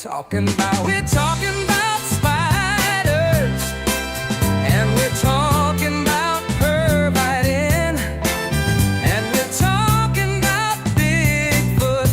We're talking about spiders, and we're talking about pervitin, and we're talking about Bigfoot.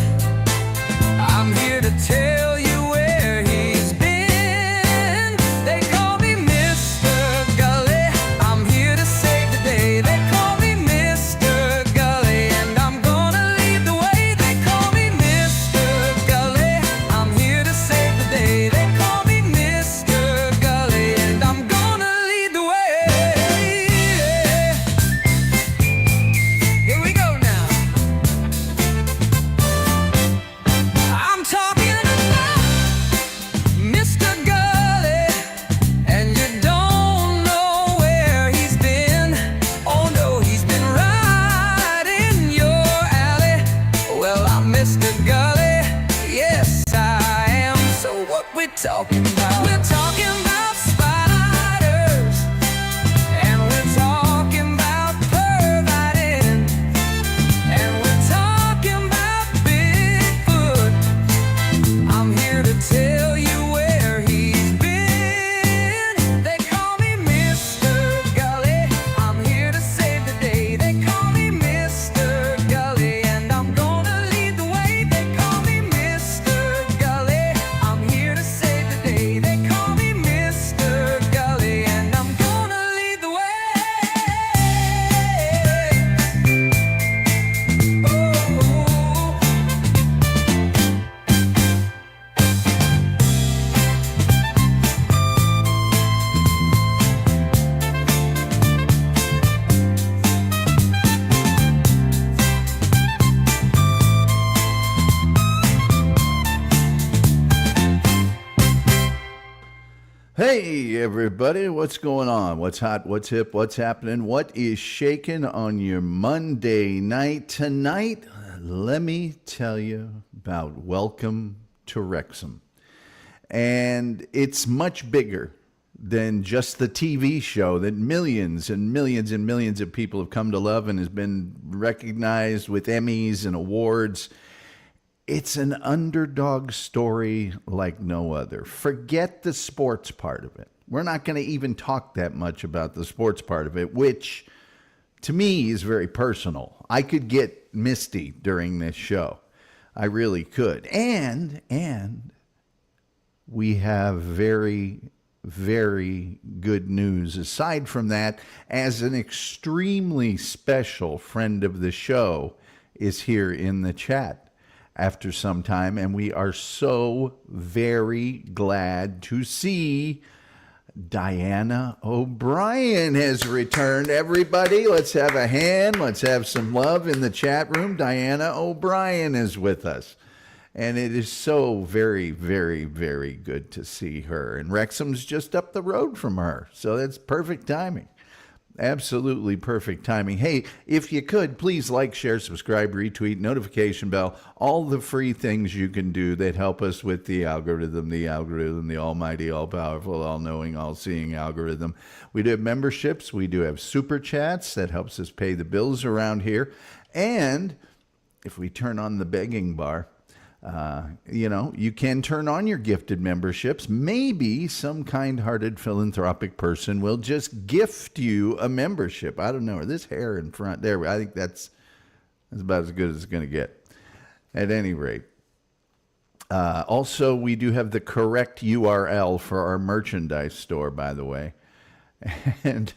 I'm here to tell you where he's been. They call me Mr. Gulley. I'm here to save the day. They call me Mr. Gulley, and I'm gonna lead the way. They call me Mr. Gulley. I'm here to save the day. They call me Mr. Gulley, and I'm gonna lead the way. Here we go now. I'm talking about Mr. Gulley, and you don't know where he's been. Oh no, he's been right in your alley. Well, I'm Mr. Gulley, yes I am. So what we're talking about? We're talking about spiders, and we're talking about pervitin, and we're talking about Bigfoot. I'm here to tell you where he's been. They call me Mr. Gulley. I'm here to save the day. They call me Mr. Gulley, and I'm gonna lead the way. They call me Mr. Gulley. I'm here to save the day. They call me Mr. Gulley, and I'm gonna lead the way. Hey, everybody, what's going on? What's hot? What's hip? What's happening? What is shaking on your Monday night? Tonight, let me tell you about Welcome to Wrexham. And it's much bigger than just the TV show that millions and millions and millions of people have come to love and has been recognized with Emmys and awards. It's an underdog story like no other. Forget the sports part of it. We're not going to even talk that much about the sports part of it, which to me is very personal. I could get misty during this show. I really could. And we have very, very good news. Aside from that, as an extremely special friend of the show is here in the chat after some time, and we are so very glad to see Diana O'Brien has returned. Everybody, let's have a hand. Let's have some love in the chat room. Diana O'Brien is with us, and it is so very, very, very good to see her. And Wrexham's just up the road from her, so that's perfect timing. Absolutely perfect timing. Hey, if you could, please like, share, subscribe, retweet, notification bell, all the free things you can do that help us with the algorithm, the almighty, all-powerful, all-knowing, all-seeing algorithm. We do have memberships. We do have super chats that helps us pay the bills around here. And if we turn on the begging bar, you can turn on your gifted memberships. Maybe some kind-hearted philanthropic person will just gift you a membership. I don't know. Or this hair in front there. I think that's about as good as it's going to get. At any rate. Also, we do have the correct URL for our merchandise store, by the way. And,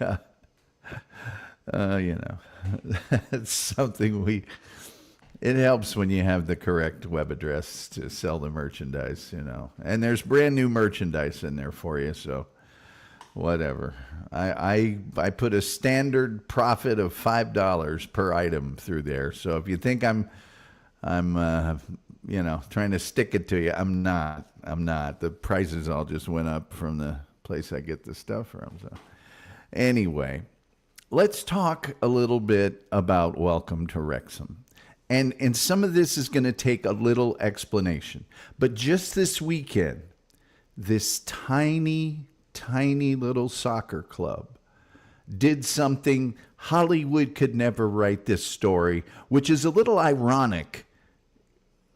it's something it helps when you have the correct web address to sell the merchandise, And there's brand new merchandise in there for you, so whatever. I put a standard profit of $5 per item through there. So if you think I'm trying to stick it to you, I'm not. The prices all just went up from the place I get the stuff from. So anyway, let's talk a little bit about Welcome to Wrexham. And some of this is going to take a little explanation. But just this weekend, this tiny, tiny little soccer club did something Hollywood could never write this story, which is a little ironic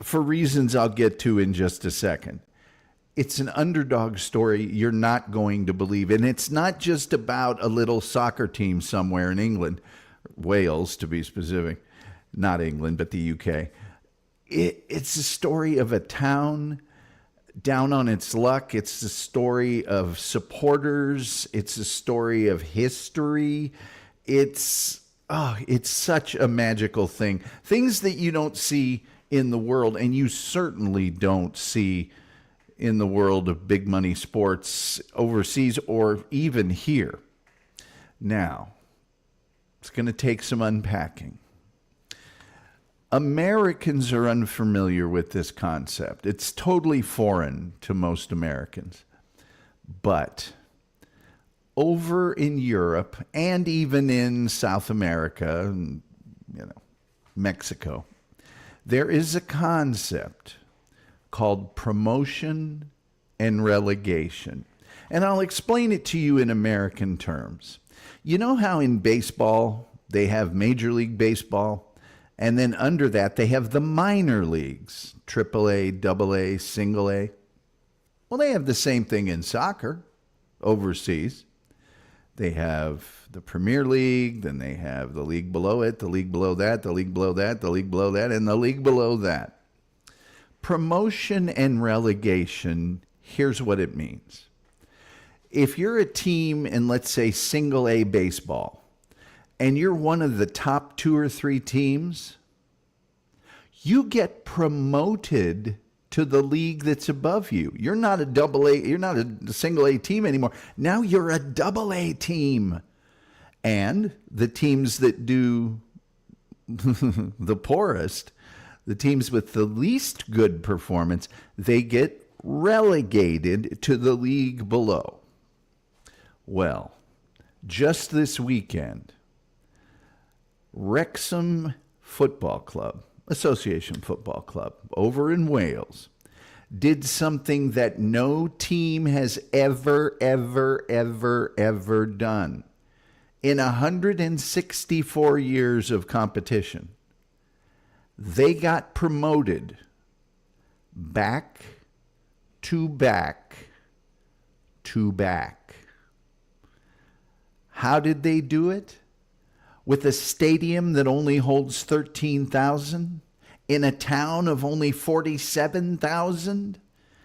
for reasons I'll get to in just a second. It's an underdog story you're not going to believe. And it's not just about a little soccer team somewhere in England, Wales to be specific, not England, but the UK. It's a story of a town down on its luck. It's a story of supporters. It's a story of history. It's such a magical thing. Things that you don't see in the world, and you certainly don't see in the world of big money sports overseas or even here. Now, it's going to take some unpacking. Americans are unfamiliar with this concept. It's totally foreign to most Americans. But over in Europe and even in South America and, Mexico, there is a concept called promotion and relegation. And I'll explain it to you in American terms. You know how in baseball they have Major League Baseball, and then under that they have the minor leagues, AAA, AA, single A. Well, they have the same thing in soccer overseas. They have the Premier League, then they have the league below it, the league below that, the league below that, the league below that, and the league below that. Promotion and relegation, here's what it means. If you're a team in, let's say, single A baseball, and you're one of the top 2 or 3 teams, you get promoted to the league that's above you. You're not a double A, you're not a single A team anymore. Now you're a double A team. And the teams that do the poorest, the teams with the least good performance, they get relegated to the league below. Well, just this weekend, Wrexham Football Club, Association Football Club, over in Wales, did something that no team has ever done in 164 years of competition. They got promoted back to back to back. How did they do it? With a stadium that only holds 13,000 in a town of only 47,000?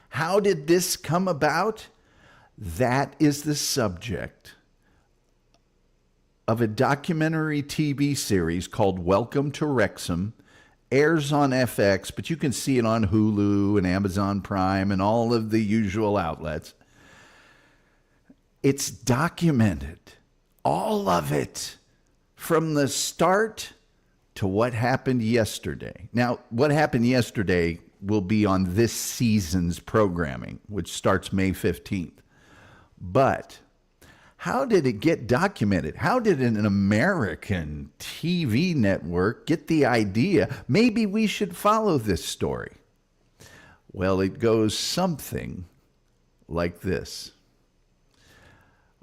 How did this come about? That is the subject of a documentary TV series called Welcome to Wrexham. Airs on FX, but you can see it on Hulu and Amazon Prime and all of the usual outlets. It's documented, all of it, from the start to what happened yesterday. Now, what happened yesterday will be on this season's programming, which starts May 15th. But how did it get documented? How did an American TV network get the idea, maybe we should follow this story? Well, it goes something like this.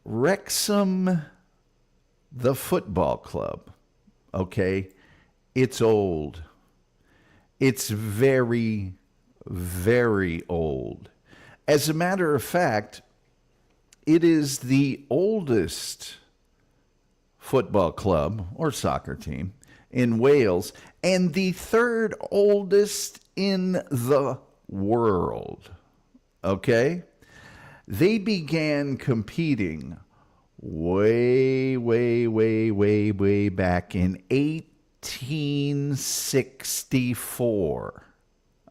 Wrexham, the football club, okay, it's old. It's very, very old. As a matter of fact, it is the oldest football club or soccer team in Wales and the 3rd oldest in the world. Okay? They began competing way back in 1864.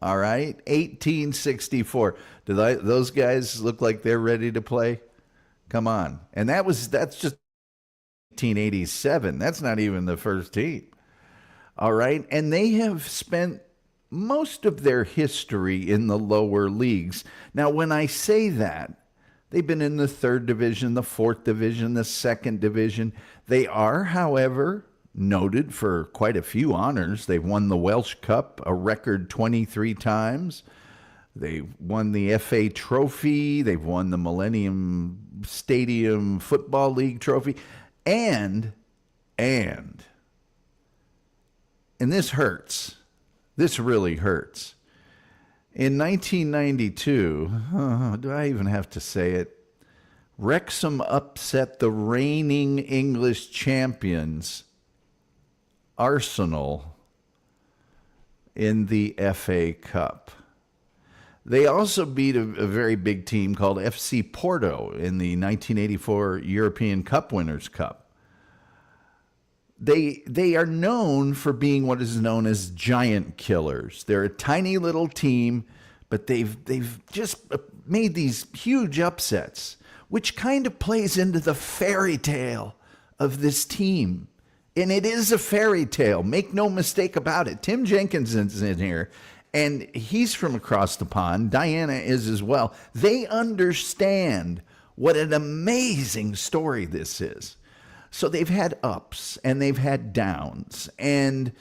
All right? 1864. Do those guys look like they're ready to play? Come on. And that's just 1887. That's not even the first team. All right? And they have spent most of their history in the lower leagues. Now, when I say that, they've been in the 3rd division, the 4th division, the 2nd division. They are, however, noted for quite a few honors. They've won the Welsh Cup a record 23 times. They won the FA Trophy. They've won the Millennium Stadium Football League Trophy. And this hurts. This really hurts. In 1992, do I even have to say it? Wrexham upset the reigning English champions, Arsenal, in the FA Cup. They also beat a very big team called FC Porto in the 1984 European Cup Winners' Cup. They are known for being what is known as giant killers. They're a tiny little team, but they've just made these huge upsets, which kind of plays into the fairy tale of this team. And it is a fairy tale. Make no mistake about it. Tim Jenkins is in here, and he's from across the pond. Diana is as well. They understand what an amazing story this is. So they've had ups and they've had downs. And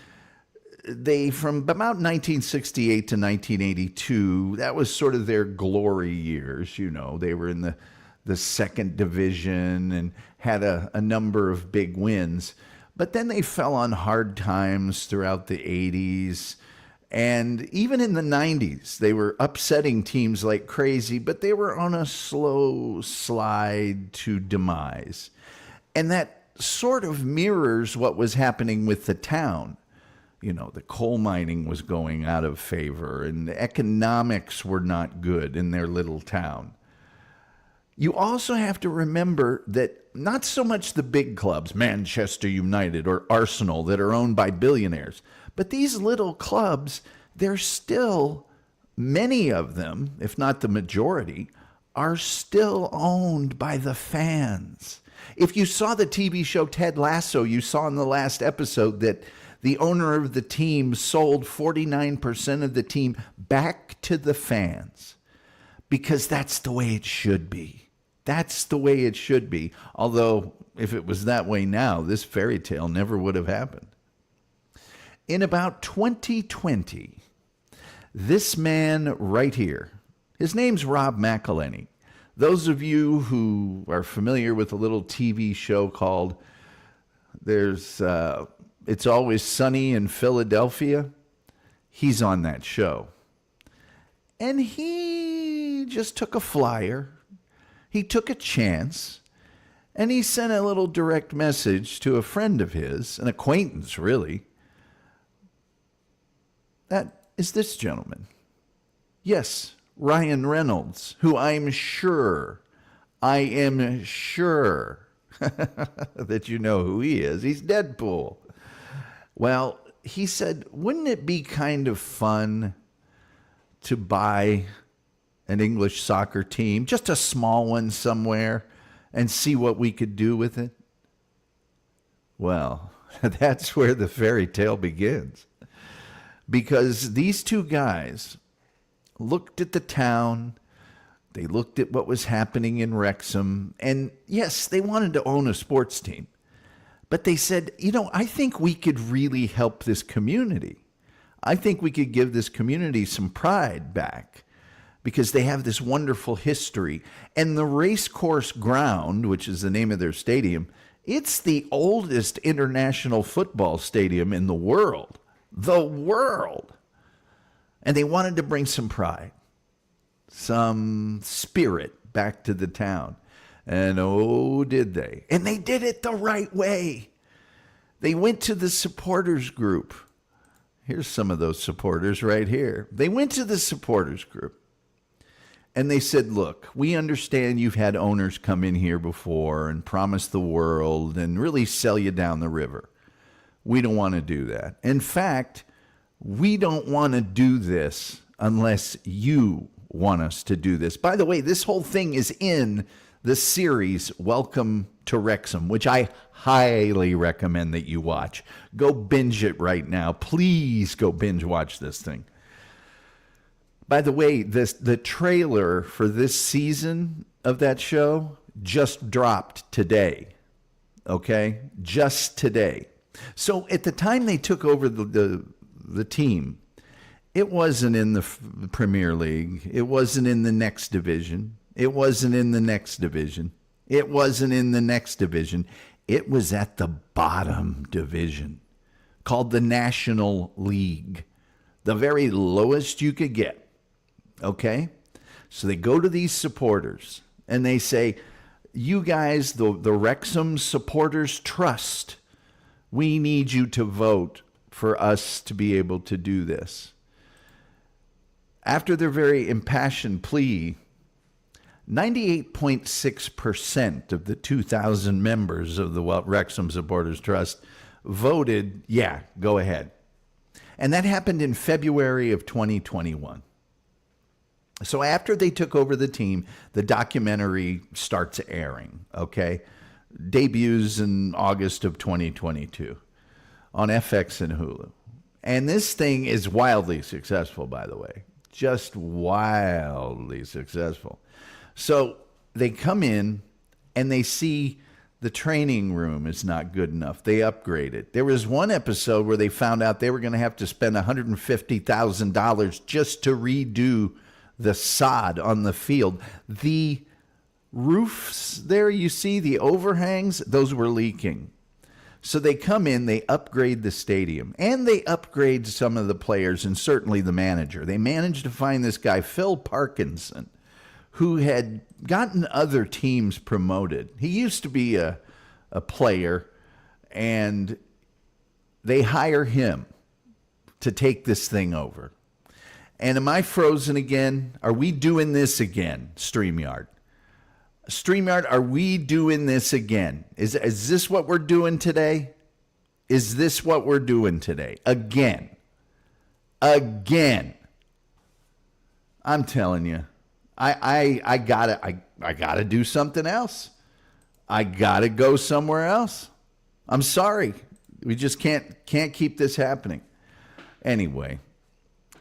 they, from about 1968 to 1982, that was sort of their glory years. You know, they were in the second division and had a number of big wins. But then they fell on hard times throughout the 80s. And even in the 90s, they were upsetting teams like crazy, but they were on a slow slide to demise. And that sort of mirrors what was happening with the town. You know, the coal mining was going out of favor and the economics were not good in their little town. You also have to remember that not so much the big clubs, Manchester United or Arsenal, that are owned by billionaires, but these little clubs, they're still, many of them, if not the majority, are still owned by the fans. If you saw the TV show Ted Lasso, you saw in the last episode that the owner of the team sold 49% of the team back to the fans, because that's the way it should be. That's the way it should be. Although, if it was that way now, this fairy tale never would have happened. In about 2020, this man right here, his name's Rob McElhenney. Those of you who are familiar with a little TV show called It's Always Sunny in Philadelphia, he's on that show. And he just took a flyer. He took a chance. And he sent a little direct message to a friend of his, an acquaintance really. That is this gentleman. Yes, Ryan Reynolds, who I am sure that you know who he is. He's Deadpool. Well, he said, wouldn't it be kind of fun to buy an English soccer team, just a small one somewhere, and see what we could do with it? Well, that's where the fairy tale begins. Because these two guys looked at the town, they looked at what was happening in Wrexham, and yes, they wanted to own a sports team. But they said, you know, I think we could really help this community. I think we could give this community some pride back, because they have this wonderful history. And the racecourse ground, which is the name of their stadium, it's the oldest international football stadium in the world. The world. And they wanted to bring some pride, some spirit back to the town. And oh, did they. And they did it the right way. They went to the supporters group. Here's some of those supporters right here. They went to the supporters group. And they said, look, we understand you've had owners come in here before and promise the world and really sell you down the river. We don't want to do that. In fact, we don't want to do this unless you want us to do this. By the way, this whole thing is in the series Welcome to Wrexham, which I highly recommend that you watch. Go binge it right now. Please go binge watch this thing. By the way, the trailer for this season of that show just dropped today. Okay? Just today. So at the time they took over the team, it wasn't in the Premier League. It wasn't in the next division. It wasn't in the next division. It wasn't in the next division. It was at the bottom division, called the National League, the very lowest you could get. Okay? So they go to these supporters and they say, you guys, the Wrexham Supporters Trust, we need you to vote for us to be able to do this. After their very impassioned plea, 98.6% of the 2,000 members of the Wrexham Supporters Trust voted, yeah, go ahead. And that happened in February of 2021. So after they took over the team, the documentary starts airing, okay? Debuts in August of 2022 on FX and Hulu. And this thing is wildly successful, by the way. Just wildly successful. So they come in and they see the training room is not good enough. They upgrade it. There was one episode where they found out they were going to have to spend $150,000 just to redo the sod on the field. The roofs there, you see, the overhangs, those were leaking. So they come in, they upgrade the stadium, and they upgrade some of the players and certainly the manager. They managed to find this guy, Phil Parkinson, who had gotten other teams promoted. He used to be a player, and they hire him to take this thing over. And am I frozen again? Are we doing this again, StreamYard? StreamYard, are we doing this again? Is this what we're doing today? Is this what we're doing today? Again. Again. I'm telling you. I gotta do something else. I gotta go somewhere else. I'm sorry. We just can't keep this happening. Anyway,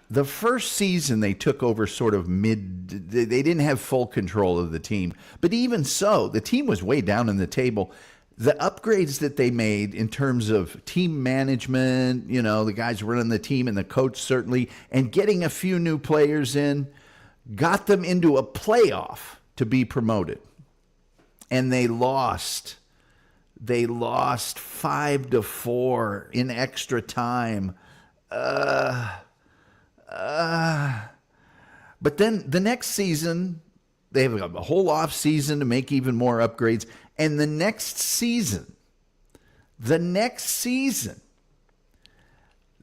the first season they took over sort of they didn't have full control of the team. But even so, the team was way down in the table. The upgrades that they made in terms of team management, you know, the guys running the team and the coach certainly, and getting a few new players in, got them into a playoff to be promoted. And they lost. They lost 5-4 in extra time. But then the next season, they have a whole off season to make even more upgrades. And the next season,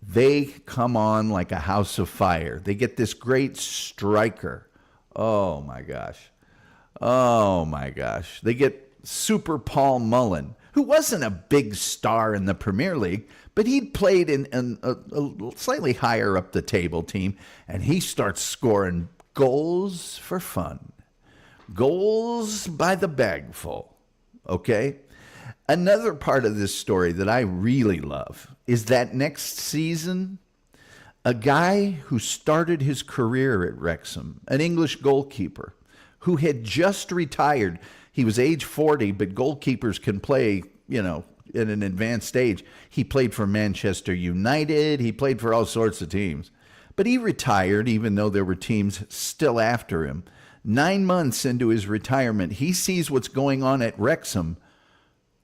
they come on like a house of fire. They get this great striker. Oh, my gosh. They get Super Paul Mullen, who wasn't a big star in the Premier League, but he'd played in a slightly higher up the table team, and he starts scoring goals for fun. Goals by the bagful, okay? Another part of this story that I really love is that next season, a guy who started his career at Wrexham, an English goalkeeper, who had just retired. He was age 40, but goalkeepers can play, you know, at an advanced age. He played for Manchester United. He played for all sorts of teams. But he retired, even though there were teams still after him. 9 months into his retirement, he sees what's going on at Wrexham.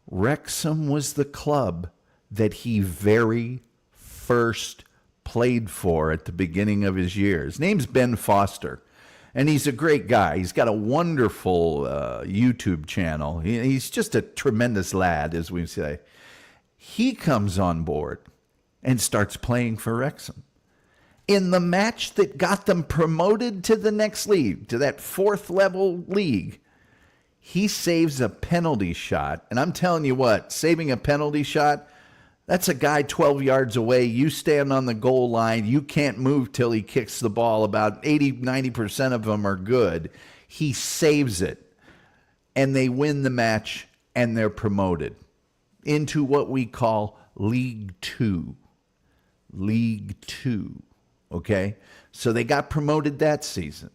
Wrexham was the club that he very first played for at the beginning of his years. His name's Ben Foster, and he's a great guy. He's got a wonderful YouTube channel. He's just a tremendous lad, as we say. He comes on board and starts playing for Wrexham. In the match that got them promoted to the next league, to that fourth level league, he saves a penalty shot. And I'm telling you what, saving a penalty shot, that's a guy 12 yards away. You stand on the goal line. You can't move till he kicks the ball. About 80-90% of them are good. He saves it. And they win the match, and they're promoted into what we call League Two. League Two. Okay? So they got promoted that season.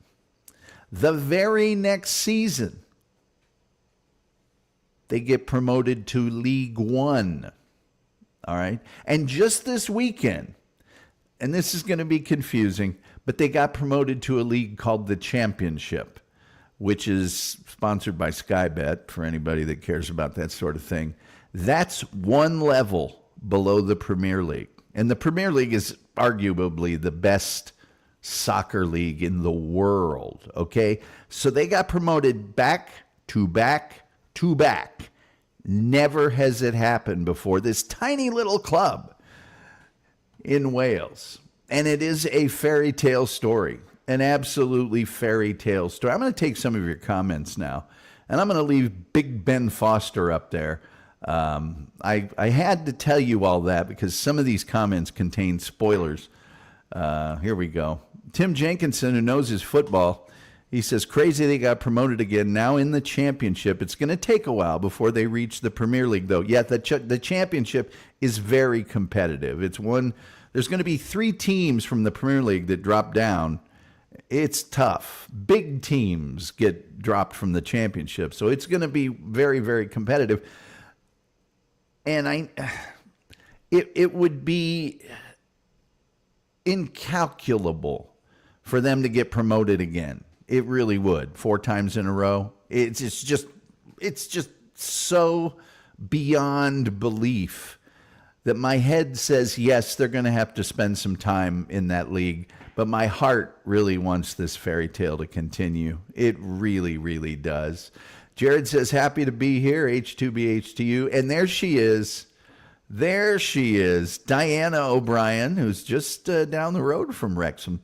The very next season, they get promoted to League One. All right? And just this weekend, and this is going to be confusing, but they got promoted to a league called the Championship, which is sponsored by Sky Bet, for anybody that cares about that sort of thing. That's one level below the Premier League. And the Premier League is arguably the best soccer league in the world, okay? So they got promoted back to back to back. Never has it happened before. This tiny little club in Wales. And it is a fairy tale story, an absolutely fairy tale story. I'm going to take some of your comments now, and I'm going to leave Big Ben Foster up there. I had to tell you all that because some of these comments contain spoilers. Here we go. Tim Jenkinson, who knows his football, he says, crazy they got promoted again, now in the championship. It's going to take a while before they reach the Premier League, though. Yeah, the championship is very competitive. It's one. There's going to be 3 teams from the Premier League that drop down. It's tough. Big teams get dropped from the championship, so it's going to be very, very competitive. And it would be incalculable for them to get promoted again. It really would. 4 times in a row. It's just so beyond belief that my head says, yes, they're going to have to spend some time in that league. But my heart really wants this fairy tale to continue. It really, really does. Jared says, happy to be here, H2BH2U. And there she is. There she is, Diana O'Brien, who's just down the road from Wrexham.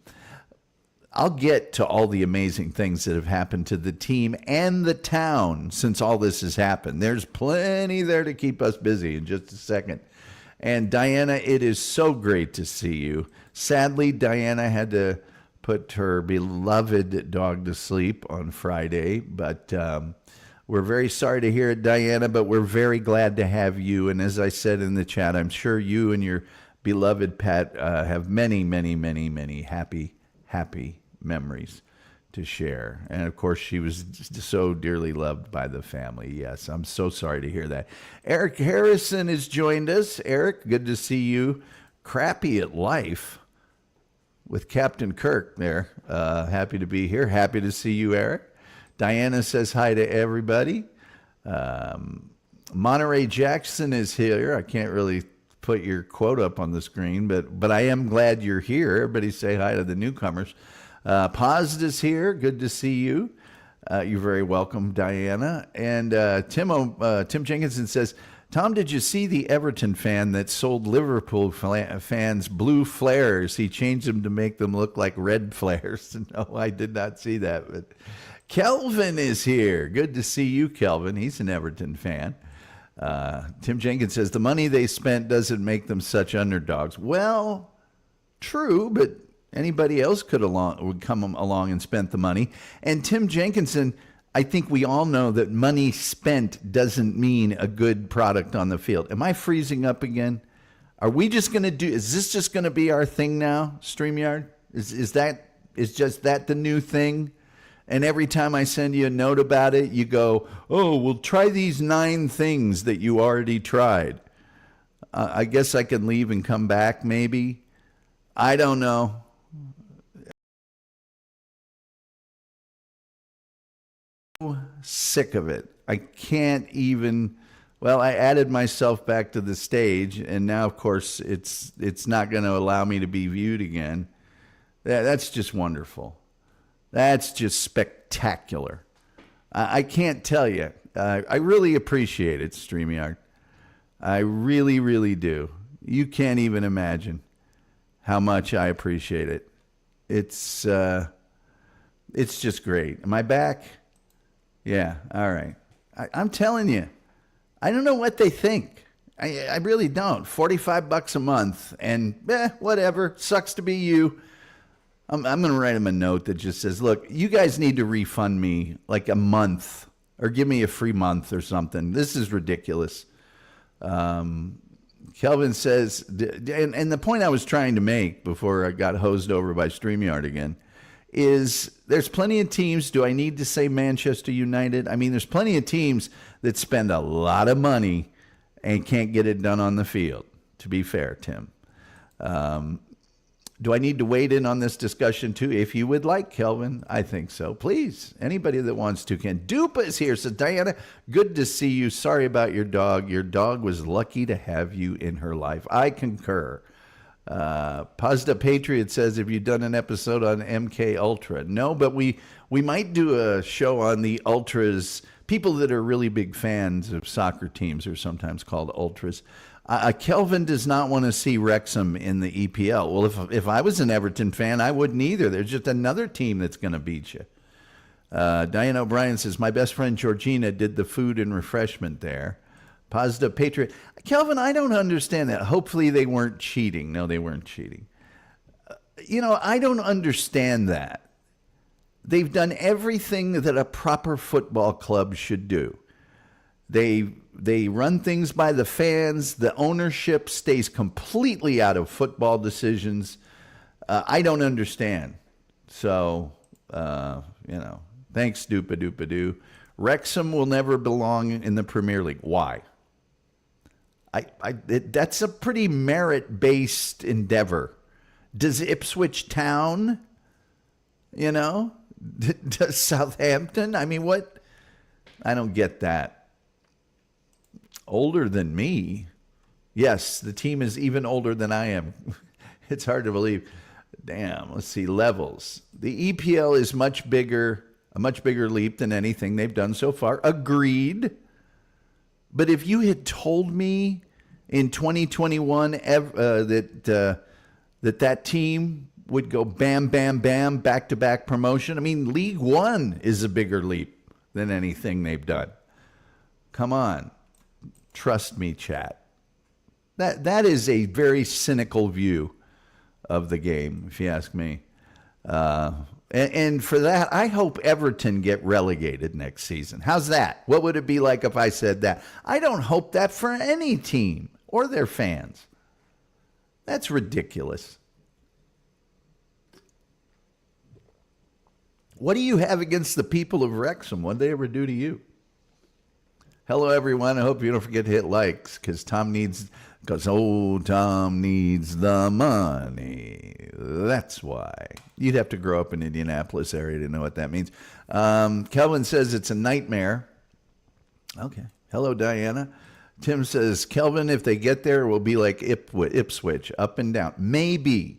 I'll get to all the amazing things that have happened to the team and the town since all this has happened. There's plenty there to keep us busy in just a second. And Diana, it is so great to see you. Sadly, Diana had to put her beloved dog to sleep on Friday, but we're very sorry to hear it, Diana, but we're very glad to have you. And as I said in the chat, I'm sure you and your beloved pet have many, many, many, many happy memories to share. And of course, she was so dearly loved by the family. Yes, I'm so sorry to hear that. Eric Harrison has joined us. Eric, good to see you. Crappy at life with Captain Kirk there. Happy to be here. Happy to see you, Eric. Diana says hi to everybody. Monterey Jackson is here. I can't really put your quote up on the screen, but I am glad you're here. Everybody say hi to the newcomers. Paz is here. Good to see you. You're very welcome, Diana. And Tim Jenkinson says, Tom, did you see the Everton fan that sold Liverpool fans blue flares? He changed them to make them look like red flares. No, I did not see that. But Kelvin is here. Good to see you, Kelvin. He's an Everton fan. Tim Jenkins says, the money they spent doesn't make them such underdogs. Well, true, but anybody else would come along and spent the money. And Tim Jenkinson, I think we all know that money spent doesn't mean a good product on the field. Am I freezing up again? Are we just going to is this just going to be our thing now, StreamYard? Is just that the new thing? And every time I send you a note about it, you go, oh, well, try these 9 things that you already tried. I guess I can leave and come back, maybe. I don't know. Sick of it. I can't even. Well, I added myself back to the stage, and now, of course, it's not going to allow me to be viewed again. That's just wonderful. That's just spectacular. I can't tell you. I really appreciate it, StreamYard. I really, really do. You can't even imagine how much I appreciate it. It's just great. Am I back? Yeah, all right. I'm telling you, I don't know what they think. I really don't. $45 a month, and whatever. Sucks to be you. I'm going to write him a note that just says, look, you guys need to refund me like a month or give me a free month or something. This is ridiculous. Kelvin says, and the point I was trying to make before I got hosed over by StreamYard again is there's plenty of teams. Do I need to say Manchester United? I mean, there's plenty of teams that spend a lot of money and can't get it done on the field, to be fair, Tim. Do I need to wade in on this discussion too? If you would like, Kelvin, I think so. Please, anybody that wants to can. Dupa is here. So, Diana, good to see you. Sorry about your dog. Your dog was lucky to have you in her life. I concur. Pazda Patriot says, have you done an episode on MK Ultra? No, but we might do a show on the Ultras. People that are really big fans of soccer teams are sometimes called Ultras. Kelvin does not want to see Wrexham in the EPL. Well, if I was an Everton fan, I wouldn't either. There's just another team that's going to beat you. Diane O'Brien says, my best friend Georgina did the food and refreshment there. Pazda Patriot. Kelvin, I don't understand that. Hopefully they weren't cheating. No, they weren't cheating. I don't understand that. They've done everything that a proper football club should do. They run things by the fans. The ownership stays completely out of football decisions. I don't understand. So, thanks, doopa-doopa-doo. Wrexham will never belong in the Premier League. Why? That's a pretty merit-based endeavor. Does Ipswich Town, does Southampton? I mean, what? I don't get that. Older than me? Yes, the team is even older than I am. It's hard to believe. Damn, let's see, levels. The EPL is a much bigger leap than anything they've done so far. Agreed. But if you had told me in 2021 that team would go bam, bam, bam, back-to-back promotion, I mean, League One is a bigger leap than anything they've done. Come on. Trust me, chat. That is a very cynical view of the game, if you ask me. And for that, I hope Everton get relegated next season. How's that? What would it be like if I said that? I don't hope that for any team or their fans. That's ridiculous. What do you have against the people of Wrexham? What did they ever do to you? Hello, everyone. I hope you don't forget to hit likes because Tom needs the money. That's why. You'd have to grow up in Indianapolis area to know what that means. Kelvin says it's a nightmare. Okay. Hello, Diana. Tim says, Kelvin, if they get there, it will be like Ipswich, up and down. Maybe.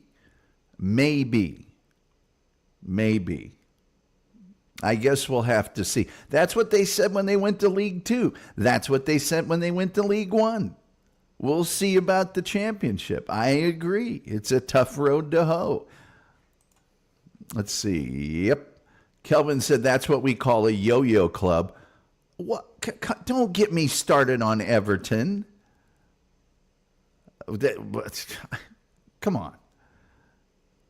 I guess we'll have to see. That's what they said when they went to League Two. That's what they said when they went to League One. We'll see about the championship. I agree. It's a tough road to hoe. Let's see. Yep. Kelvin said that's what we call a yo-yo club. What? Don't get me started on Everton. Come on.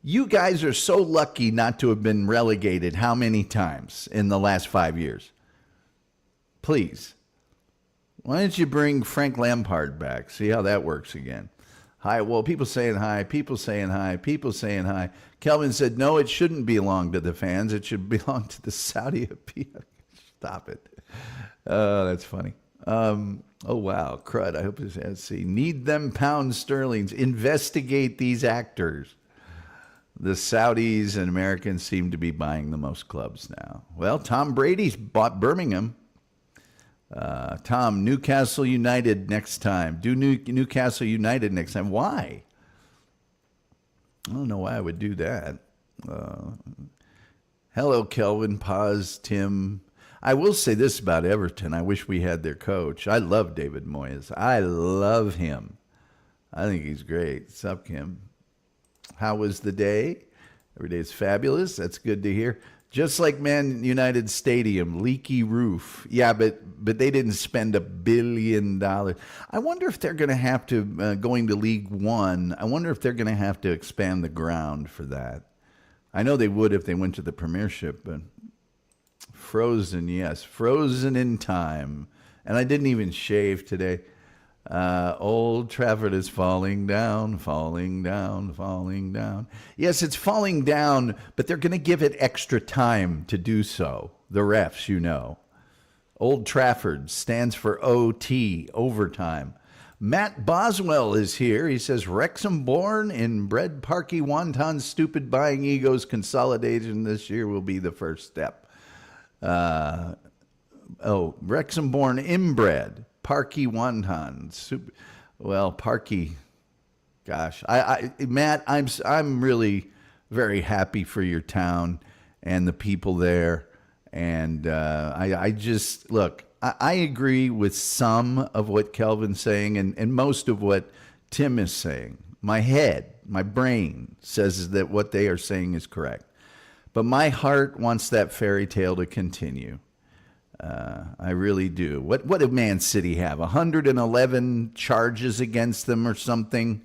You guys are so lucky not to have been relegated how many times in the last 5 years? Please. Why don't you bring Frank Lampard back? See how that works again. Hi. Well, people saying hi. Kelvin said, no, it shouldn't belong to the fans. It should belong to the Saudi appeal. Stop it. Oh, that's funny. Oh, wow. Crud. I hope let's see. Need them pound sterlings. Investigate these actors. The Saudis and Americans seem to be buying the most clubs now. Well, Tom Brady's bought Birmingham. Tom, Newcastle United next time. Do Newcastle United next time. Why? I don't know why I would do that. Hello, Kelvin, Paz, Tim. I will say this about Everton. I wish we had their coach. I love David Moyes. I love him. I think he's great. What's up, Kim? How was the day? Every day is fabulous. That's good to hear. Just like Man United Stadium, leaky roof. Yeah, but they didn't spend $1 billion. I wonder if they're going to have to, going to League One, I wonder if they're going to have to expand the ground for that. I know they would if they went to the Premiership, but frozen, yes. Frozen in time. And I didn't even shave today. Old Trafford is falling down. Yes, it's falling down, but they're going to give it extra time to do so. The refs, Old Trafford stands for OT, overtime. Matt Boswell is here. He says, Wrexham born and bred Parky Wonton's stupid buying egos consolidation this year will be the first step. Wrexham born inbred. Parky Wonton. Well, Parky, Gosh, Matt, I'm really very happy for your town and the people there. And I just look. I agree with some of what Kelvin's saying and most of what Tim is saying. My head, my brain says that what they are saying is correct. But my heart wants that fairy tale to continue. I really do. What did Man City have? 111 charges against them or something?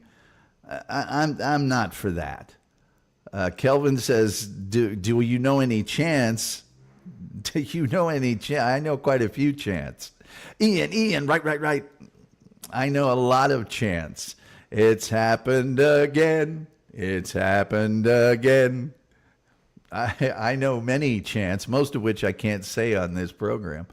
I'm not for that. Kelvin says, do you know any chance? Do you know any chance? I know quite a few chants. Ian, right. I know a lot of chants. It's happened again. It's happened again. I know many chants, most of which I can't say on this program.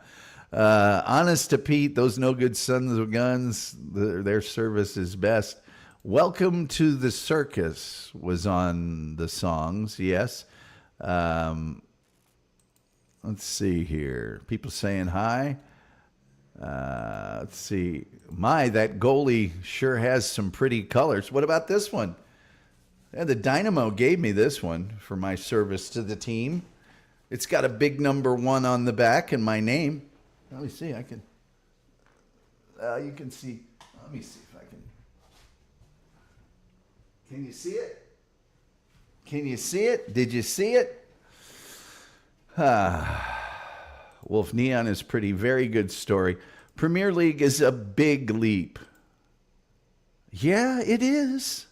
Honest to Pete, those no good sons of guns, their service is best. Welcome to the Circus was on the songs, yes. Let's see here. People saying hi. Let's see. That goalie sure has some pretty colors. What about this one? Yeah, the Dynamo gave me this one for my service to the team. It's got a big number 1 on the back and my name. Let me see. You can see. Let me see if I can. Can you see it? Can you see it? Did you see it? Wolf Neon is pretty. Very good story. Premier League is a big leap. Yeah, it is.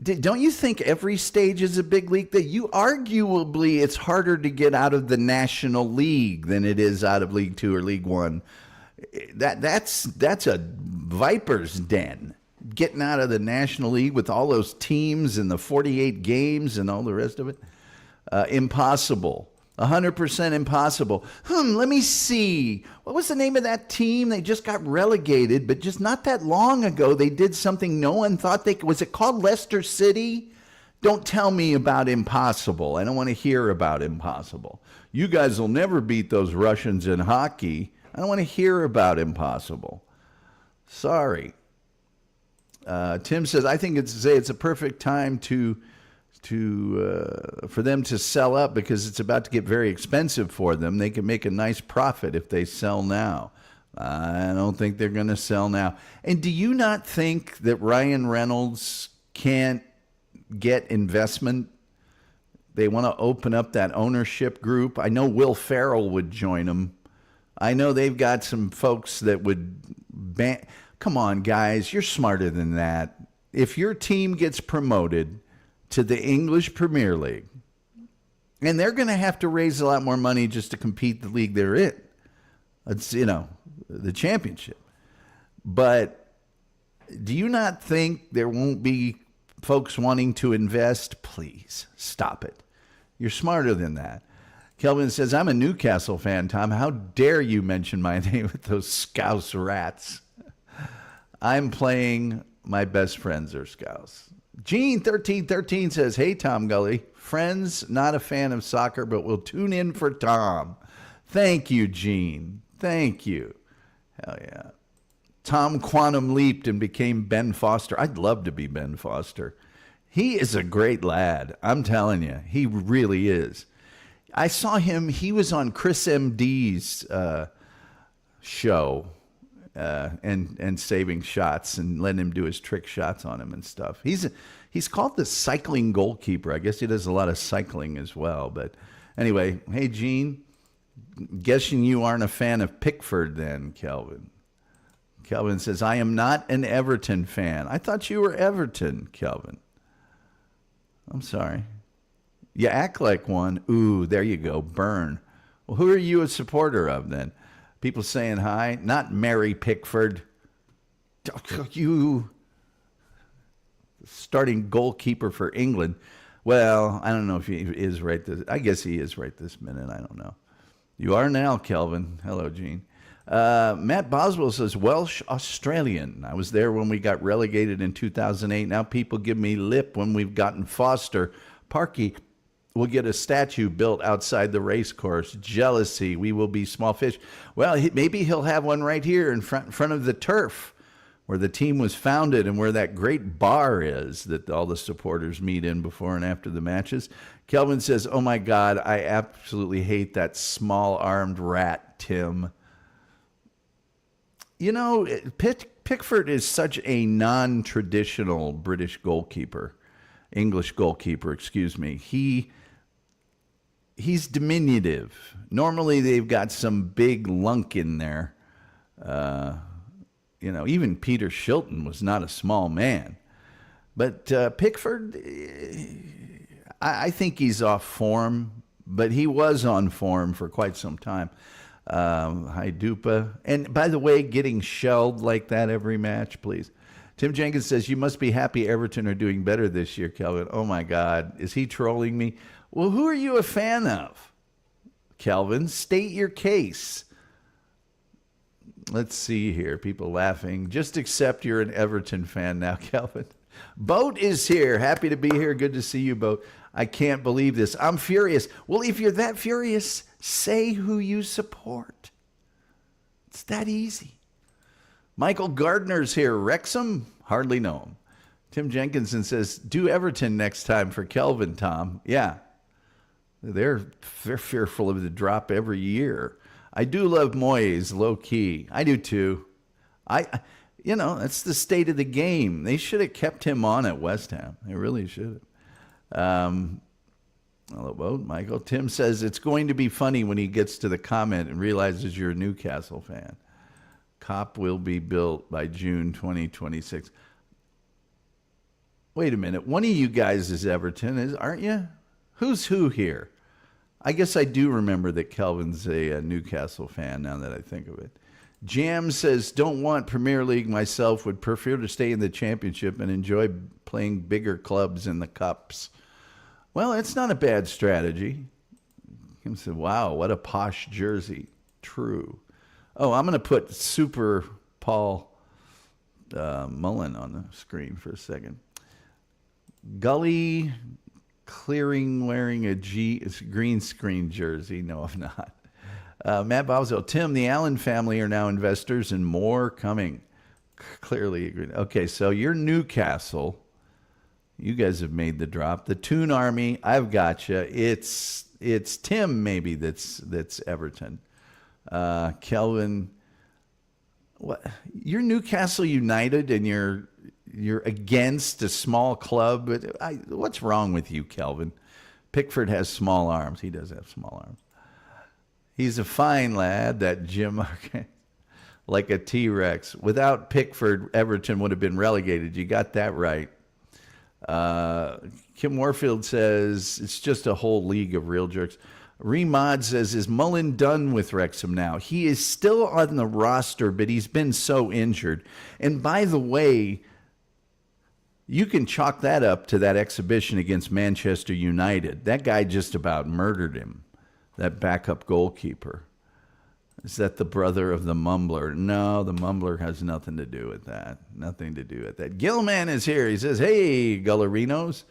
Don't you think every stage is a big leap? That you arguably it's harder to get out of the National League than it is out of League 2 or League 1. That's a viper's den. Getting out of the National League with all those teams and the 48 games and all the rest of it. Impossible. 100% impossible. Let me see. What was the name of that team? They just got relegated, but just not that long ago, they did something no one thought they could. Was it called Leicester City? Don't tell me about impossible. I don't want to hear about impossible. You guys will never beat those Russians in hockey. I don't want to hear about impossible. Sorry. Tim says, I think it's a perfect time for them to sell up because it's about to get very expensive for them. They can make a nice profit if they sell now. I don't think they're going to sell now. And do you not think that Ryan Reynolds can't get investment? They want to open up that ownership group. I know Will Ferrell would join them. I know they've got some folks that would Come on, guys, you're smarter than that. If your team gets promoted to the English Premier League, and they're going to have to raise a lot more money just to compete the league they're in. It's, the championship. But do you not think there won't be folks wanting to invest? Please, stop it. You're smarter than that. Kelvin says, I'm a Newcastle fan, Tom. How dare you mention my name with those Scouse rats? I'm playing my best friends are Scouse. Gene1313 says, hey, Tom Gulley. Friends, not a fan of soccer, but will tune in for Tom. Thank you, Gene. Thank you. Hell yeah. Tom quantum leaped and became Ben Foster. I'd love to be Ben Foster. He is a great lad. I'm telling you, he really is. I saw him. He was on Chris MD's show and saving shots and letting him do his trick shots on him and stuff. He's called the cycling goalkeeper. I guess he does a lot of cycling as well. But anyway, hey, Gene, guessing you aren't a fan of Pickford then, Kelvin. Kelvin says, I am not an Everton fan. I thought you were Everton, Kelvin. I'm sorry. You act like one. Ooh, there you go. Burn. Well, who are you a supporter of then? People saying hi. Not Mary Pickford. You starting goalkeeper for England. Well, I don't know if he is right this. I guess he is right this minute. I don't know. You are now, Kelvin. Hello, Gene. Matt Boswell says, Welsh Australian. I was there when we got relegated in 2008. Now people give me lip when we've gotten Foster. Parky will get a statue built outside the race course. Jealousy. We will be small fish. Well, maybe he'll have one right here in front of the turf where the team was founded and where that great bar is that all the supporters meet in before and after the matches. Kelvin says, oh my God, I absolutely hate that small-armed rat, Tim. You know, Pickford is such a non-traditional British goalkeeper, English goalkeeper, excuse me. He's diminutive. Normally they've got some big lunk in there. You know, even Peter Shilton was not a small man. But Pickford, I think he's off form, but he was on form for quite some time. Hi, Dupa. And by the way, getting shelled like that every match, please. Tim Jenkins says, you must be happy Everton are doing better this year, Kelvin. Oh, my God. Is he trolling me? Well, who are you a fan of, Kelvin? State your case. Let's see here. People laughing. Just accept you're an Everton fan now, Kelvin. Bout is here. Happy to be here. Good to see you, Bout. I can't believe this. I'm furious. Well, if you're that furious, say who you support. It's that easy. Michael Gardner's here. Wrexham? Hardly know him. Tim Jenkinson says, do Everton next time for Kelvin, Tom. Yeah. They're fearful of the drop every year. I do love Moyes, low key. I do too. You know, that's the state of the game. They should have kept him on at West Ham. They really should have. Hello, Boat. Michael. Tim says it's going to be funny when he gets to the comment and realizes you're a Newcastle fan. Cop will be built by June 2026. Wait a minute. One of you guys is Everton, aren't you? Who's who here? I guess I do remember that Kelvin's a Newcastle fan now that I think of it. Jam says, don't want Premier League myself, would prefer to stay in the Championship and enjoy playing bigger clubs in the Cups. Well, it's not a bad strategy. Kim said, wow, what a posh jersey. True. Oh, I'm going to put Super Paul Mullen on the screen for a second. Gulley clearing wearing a green screen jersey. No, I'm not. Matt Bowsell. Tim, the Allen family are now investors and more coming. Clearly agreed. Okay, so you're Newcastle. You guys have made the drop. The Toon Army, I've got you. It's Tim maybe that's Everton. Kelvin, what? You're Newcastle United and you're against a small club. What's wrong with you, Kelvin? Pickford has small arms. He does have small arms. He's a fine lad, that Jim, like a T-Rex. Without Pickford, Everton would have been relegated. You got that right. Kim Warfield says, it's just a whole league of real jerks. Remod says, is Mullen done with Wrexham now? He is still on the roster, but he's been so injured. And by the way, you can chalk that up to that exhibition against Manchester United. That guy just about murdered him, that backup goalkeeper. Is that the brother of the Mumbler? No, the Mumbler has nothing to do with that. Nothing to do with that. Gilman is here. He says, hey, Gullerinos.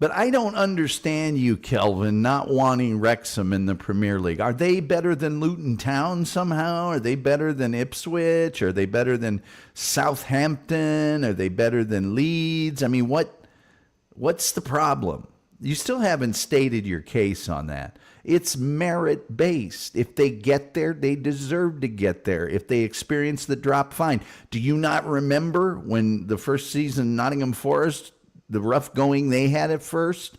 But I don't understand you, Kelvin, not wanting Wrexham in the Premier League. Are they better than Luton Town somehow? Are they better than Ipswich? Are they better than Southampton? Are they better than Leeds? I mean, what's the problem? You still haven't stated your case on that. It's merit-based. If they get there, they deserve to get there. If they experience the drop, fine. Do you not remember when the first season Nottingham Forest, the rough going they had at first?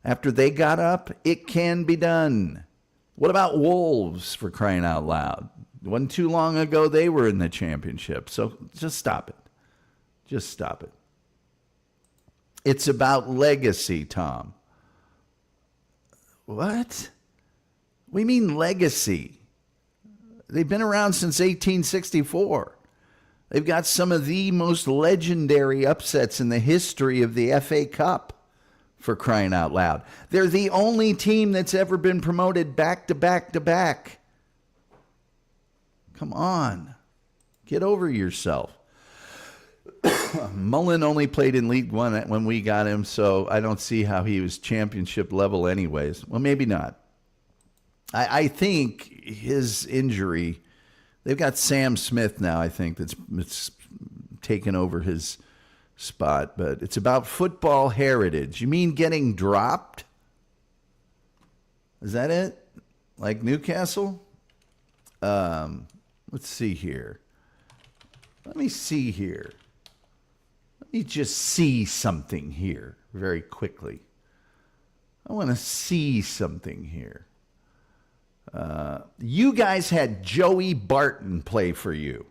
After they got up, it can be done. What about Wolves, for crying out loud? It wasn't too long ago they were in the Championship. So just stop it. Just stop it. It's about legacy, Tom. What? We mean legacy. They've been around since 1864. They've got some of the most legendary upsets in the history of the FA Cup, for crying out loud. They're the only team that's ever been promoted back to back to back. Come on. Get over yourself. Mullen only played in League One when we got him, so I don't see how he was championship level anyways. Well, maybe not. I think his injury, they've got Sam Smith now, I think, that's taken over his spot, but it's about football heritage. You mean getting dropped? Is that it? Like Newcastle? Let's see here. Let me see here. Let me just see something here very quickly. I want to see something here. You guys had Joey Barton play for you.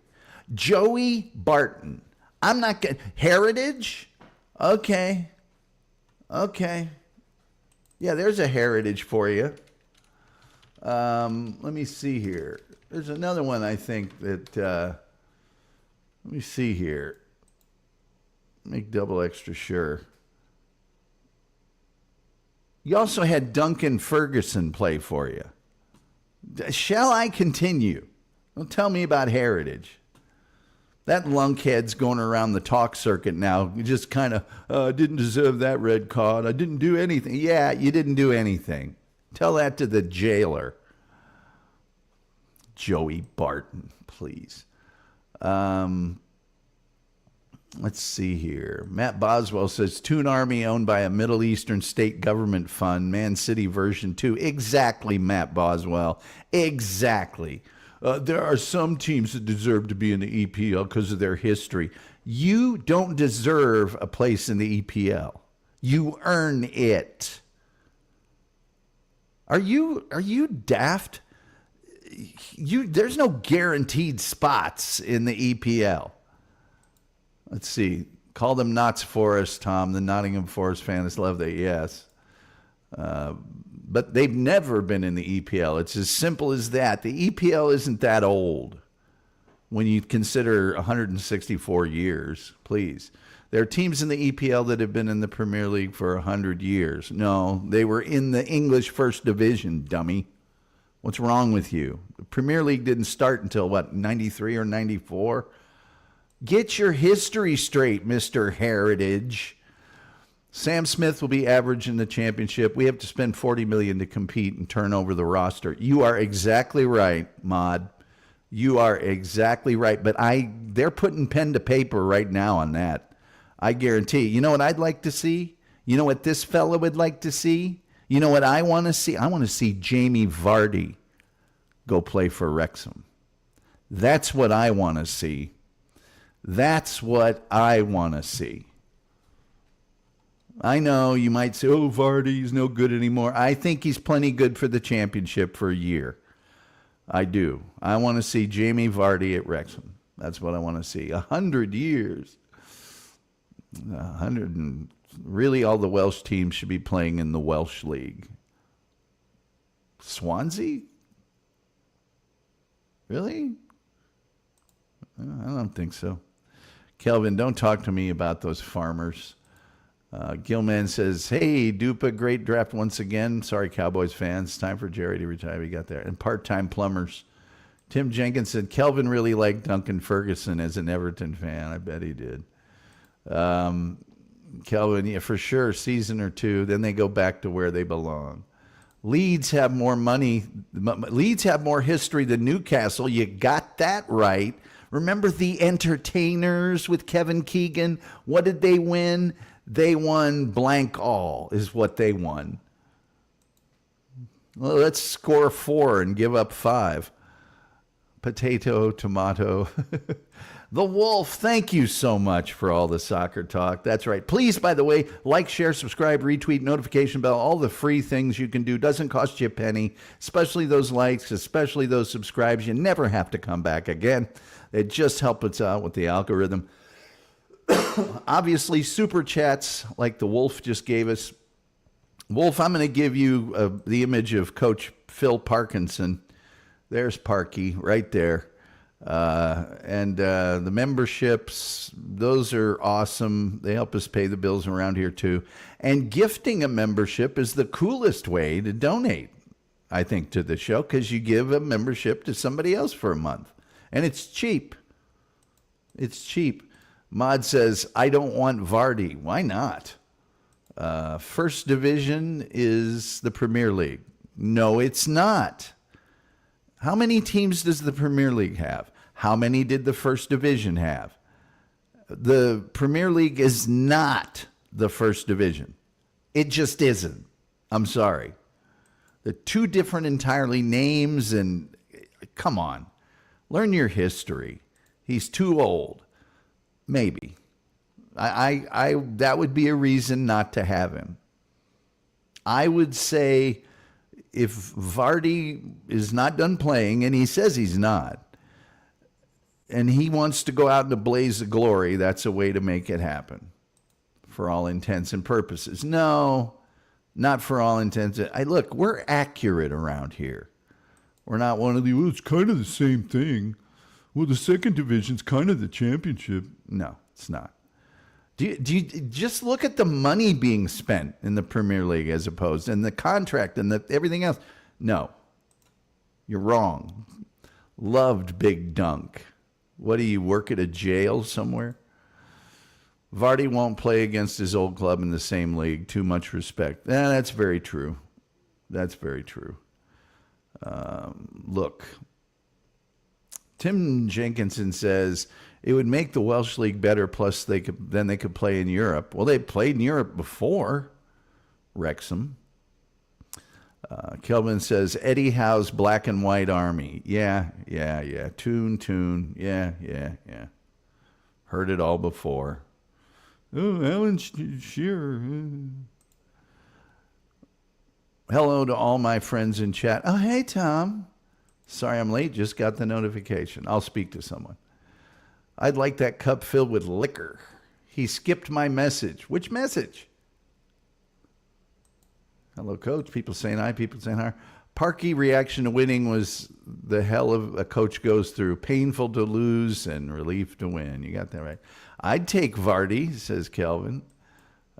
Joey Barton. I'm not going to... Heritage? Okay. Yeah, there's a heritage for you. Let me see here. There's another one I think that... let me see here. Make double extra sure. You also had Duncan Ferguson play for you. Shall I continue? Don't tell me about heritage. That lunkhead's going around the talk circuit now. You just kind of, didn't deserve that red card. I didn't do anything. Yeah, you didn't do anything. Tell that to the jailer. Joey Barton, please. Let's see here. Matt Boswell says, Toon Army owned by a Middle Eastern state government fund, Man City version 2. Exactly, Matt Boswell. Exactly. There are some teams that deserve to be in the EPL because of their history. You don't deserve a place in the EPL. You earn it. Are you daft? There's no guaranteed spots in the EPL. Let's see. Call them Notts Forest, Tom. The Nottingham Forest fans love that, yes. But they've never been in the EPL. It's as simple as that. The EPL isn't that old when you consider 164 years, please. There are teams in the EPL that have been in the Premier League for 100 years. No, they were in the English First Division, dummy. What's wrong with you? The Premier League didn't start until, 93 or 94? Get your history straight, Mr. Heritage. Sam Smith will be average in the championship. We have to spend $40 million to compete and turn over the roster. You are exactly right, Mod. You are exactly right. But they're putting pen to paper right now on that. I guarantee. You know what I'd like to see? You know what this fella would like to see? You know what I want to see? I want to see Jamie Vardy go play for Wrexham. That's what I want to see. That's what I want to see. I know you might say, oh, Vardy's no good anymore. I think he's plenty good for the championship for a year. I do. I want to see Jamie Vardy at Wrexham. That's what I want to see. 100 years. 100 and really all the Welsh teams should be playing in the Welsh League. Swansea? Really? I don't think so. Kelvin, don't talk to me about those farmers. Gilman says, hey, Dupa, great draft once again. Sorry, Cowboys fans. Time for Jerry to retire. We got there. And part-time plumbers. Tim Jenkins said, Kelvin really liked Duncan Ferguson as an Everton fan. I bet he did. Kelvin, yeah, for sure, season or two. Then they go back to where they belong. Leeds have more money. Leeds have more history than Newcastle. You got that right. Remember the Entertainers with Kevin Keegan? What did they win? They won blank all is what they won. Well, let's score 4 and give up 5. Potato, tomato. The Wolf, thank you so much for all the soccer talk. That's right. Please, by the way, like, share, subscribe, retweet, notification bell, all the free things you can do. Doesn't cost you a penny, especially those likes, especially those subscribes. You never have to come back again. It just helps us out with the algorithm. Obviously, super chats like the Wolf just gave us. Wolf, I'm going to give you the image of Coach Phil Parkinson. There's Parky right there. And the memberships, those are awesome. They help us pay the bills around here too. And gifting a membership is the coolest way to donate, I think, to the show, because you give a membership to somebody else for a month. And it's cheap. It's cheap. Mod says, I don't want Vardy. Why not? First division is the Premier League. No, it's not. How many teams does the Premier League have? How many did the First Division have? The Premier League is not the first division. It just isn't. I'm sorry. The two different entirely names, and come on, learn your history. He's too old. Maybe. I that would be a reason not to have him. I would say if Vardy is not done playing, and he says he's not, and he wants to go out in a blaze of glory, that's a way to make it happen for all intents and purposes. No, not for all intents. Look, we're accurate around here. We're not one of the, well, it's kind of the same thing. Well, the second division's kind of the championship. No, it's not. Do you just look at the money being spent in the Premier League as opposed, and the contract and everything else? No, you're wrong. Loved Big Dunk. What do you work at a jail somewhere? Vardy won't play against his old club in the same league. Too much respect. That's very true. That's very true. Look, Tim Jenkinson says it would make the Welsh League better, plus they could play in Europe. Well, they played in Europe before Wrexham. Kelvin says Eddie Howe's Black and White Army. Yeah. Tune. Yeah. Heard it all before. Oh, Alan Shearer. Hello to all my friends in chat. Oh, hey, Tom. Sorry I'm late. Just got the notification. I'll speak to someone. I'd like that cup filled with liquor. He skipped my message. Which message? Hello, coach. People saying hi, people saying hi. Parky reaction to winning was the hell of a coach goes through. Painful to lose and relief to win. You got that right. I'd take Vardy, says Kelvin.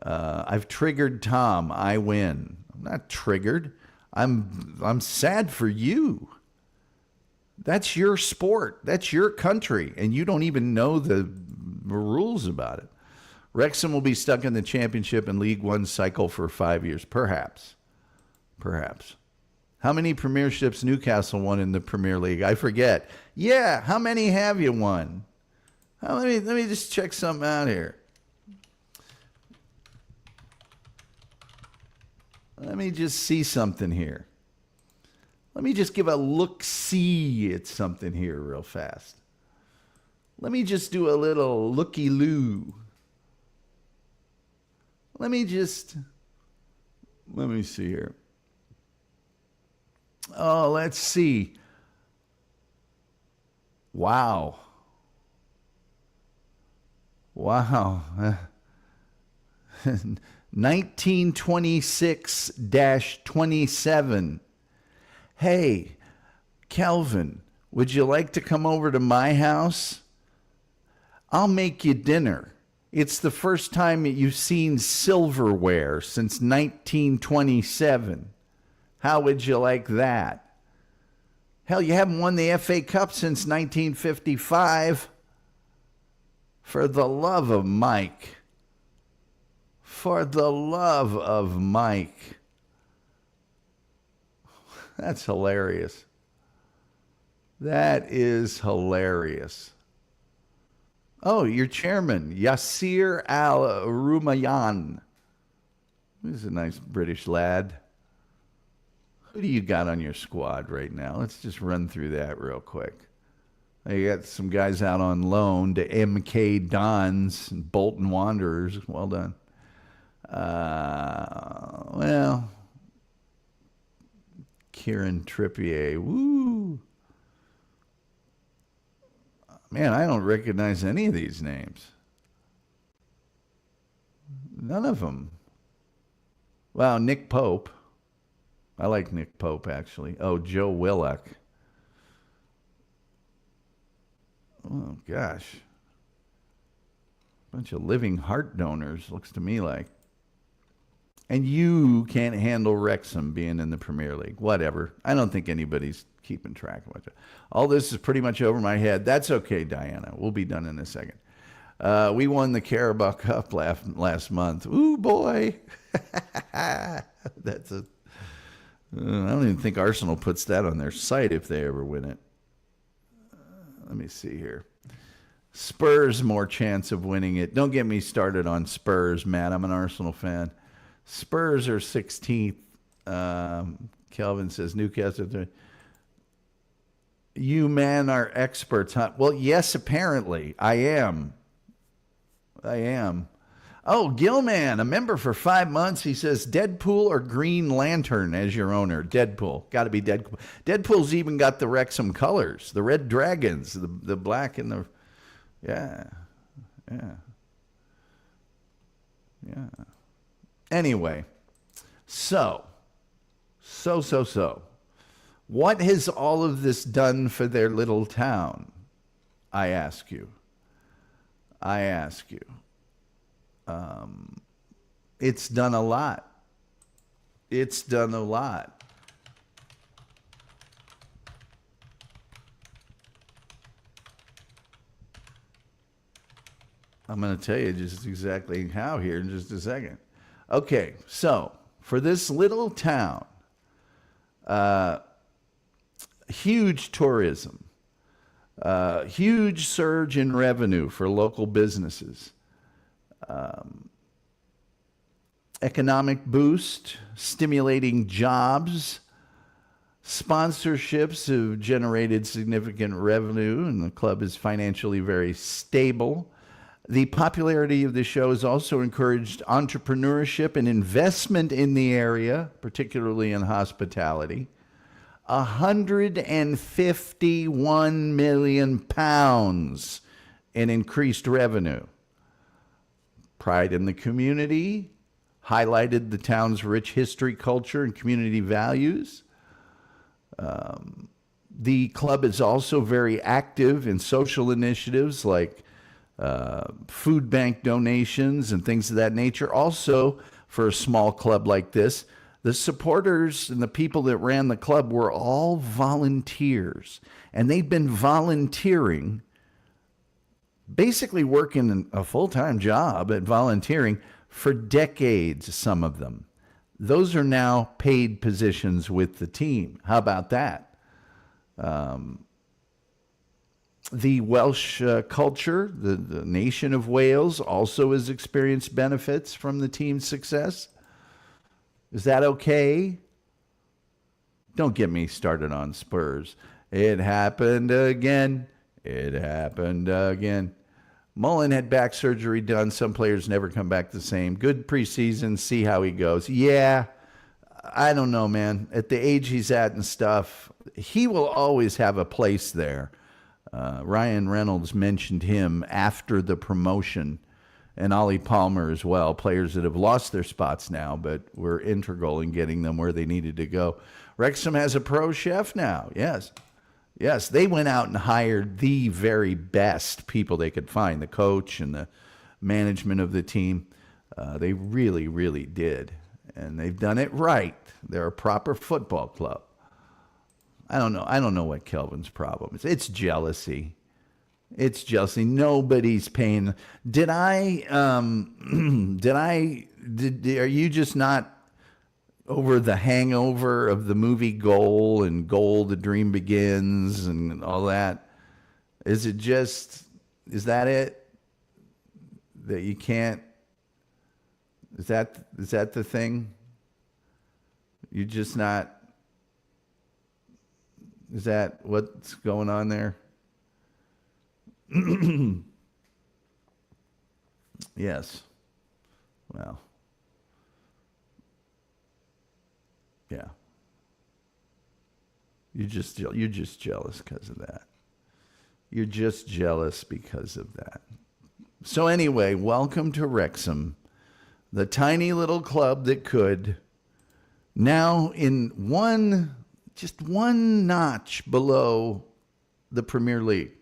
I've triggered Tom. I win. I'm not triggered. I'm sad for you. That's your sport. That's your country. And you don't even know the rules about it. Wrexham will be stuck in the championship and League One cycle for 5 years. Perhaps. How many premierships Newcastle won in the Premier League? I forget. Yeah, how many have you won? Let me just check something out here. Let me just see something here. Let me just give a look-see at something here real fast. Let me just do a little looky-loo. Let me see here. Oh, let's see. Wow. 1926-27. Hey, Kelvin, would you like to come over to my house? I'll make you dinner. It's the first time you've seen silverware since 1927. How would you like that? Hell, you haven't won the FA Cup since 1955. For the love of Mike. For the love of Mike. That's hilarious. That is hilarious. Oh, your chairman, Yasir Al-Rumayyan. He's a nice British lad. Who do you got on your squad right now? Let's just run through that real quick. You got some guys out on loan to MK Dons and Bolton Wanderers. Well done. Well, Kieran Trippier. Woo. Man, I don't recognize any of these names. None of them. Wow, Nick Pope. I like Nick Pope, actually. Oh, Joe Willock. Oh, gosh. Bunch of living heart donors, looks to me like. And you can't handle Wrexham being in the Premier League. Whatever. I don't think anybody's keeping track of it. All this is pretty much over my head. That's okay, Diana. We'll be done in a second. We won the Carabao Cup last month. Ooh, boy. That's a... I don't even think Arsenal puts that on their site if they ever win it. Let me see here. Spurs more chance of winning it. Don't get me started on Spurs, Matt. I'm an Arsenal fan. Spurs are 16th. Kelvin says Newcastle. You men are experts, huh? Well, yes, apparently. I am. Oh, Gilman, a member for 5 months. He says Deadpool or Green Lantern as your owner. Deadpool. Got to be Deadpool. Deadpool's even got the Wrexham colors, the red dragons, the black and the... Yeah. Anyway, so. What has all of this done for their little town? I ask you. It's done a lot. I'm going to tell you just exactly how here in just a second. Okay, so for this little town, huge tourism, huge surge in revenue for local businesses, economic boost, stimulating jobs, sponsorships have generated significant revenue, and the club is financially very stable. The popularity of the show has also encouraged entrepreneurship and investment in the area, particularly in hospitality. £151 million in increased revenue. Pride in the community highlighted the town's rich history, culture, and community values. The club is also very active in social initiatives like food bank donations and things of that nature. Also, for a small club like this, the supporters and the people that ran the club were all volunteers. And they've been volunteering, basically working a full-time job at volunteering for decades, some of them. Those are now paid positions with the team. How about that? The Welsh culture, the nation of Wales, also has experienced benefits from the team's success. Is that okay? Don't get me started on Spurs. It happened again. Mullen had back surgery done. Some players never come back the same. Good preseason. See how he goes. Yeah, I don't know, man. At the age he's at and stuff, he will always have a place there. Ryan Reynolds mentioned him after the promotion, and Ollie Palmer as well, players that have lost their spots now, but were integral in getting them where they needed to go. Wrexham has a pro chef now. Yes, they went out and hired the very best people they could find, the coach and the management of the team. They really, really did, and they've done it right. They're a proper football club. I don't know what Kelvin's problem is. It's jealousy. Nobody's paying. Are you just not over the hangover of the movie Goal and Goal, The Dream Begins and all that? Is that it? That you can't, is that the thing? You're just not, is that what's going on there? Yes. Well. Yeah. You're just jealous because of that. You're just jealous because of that. So anyway, welcome to Wrexham, the tiny little club that could, now in just one notch below the Premier League.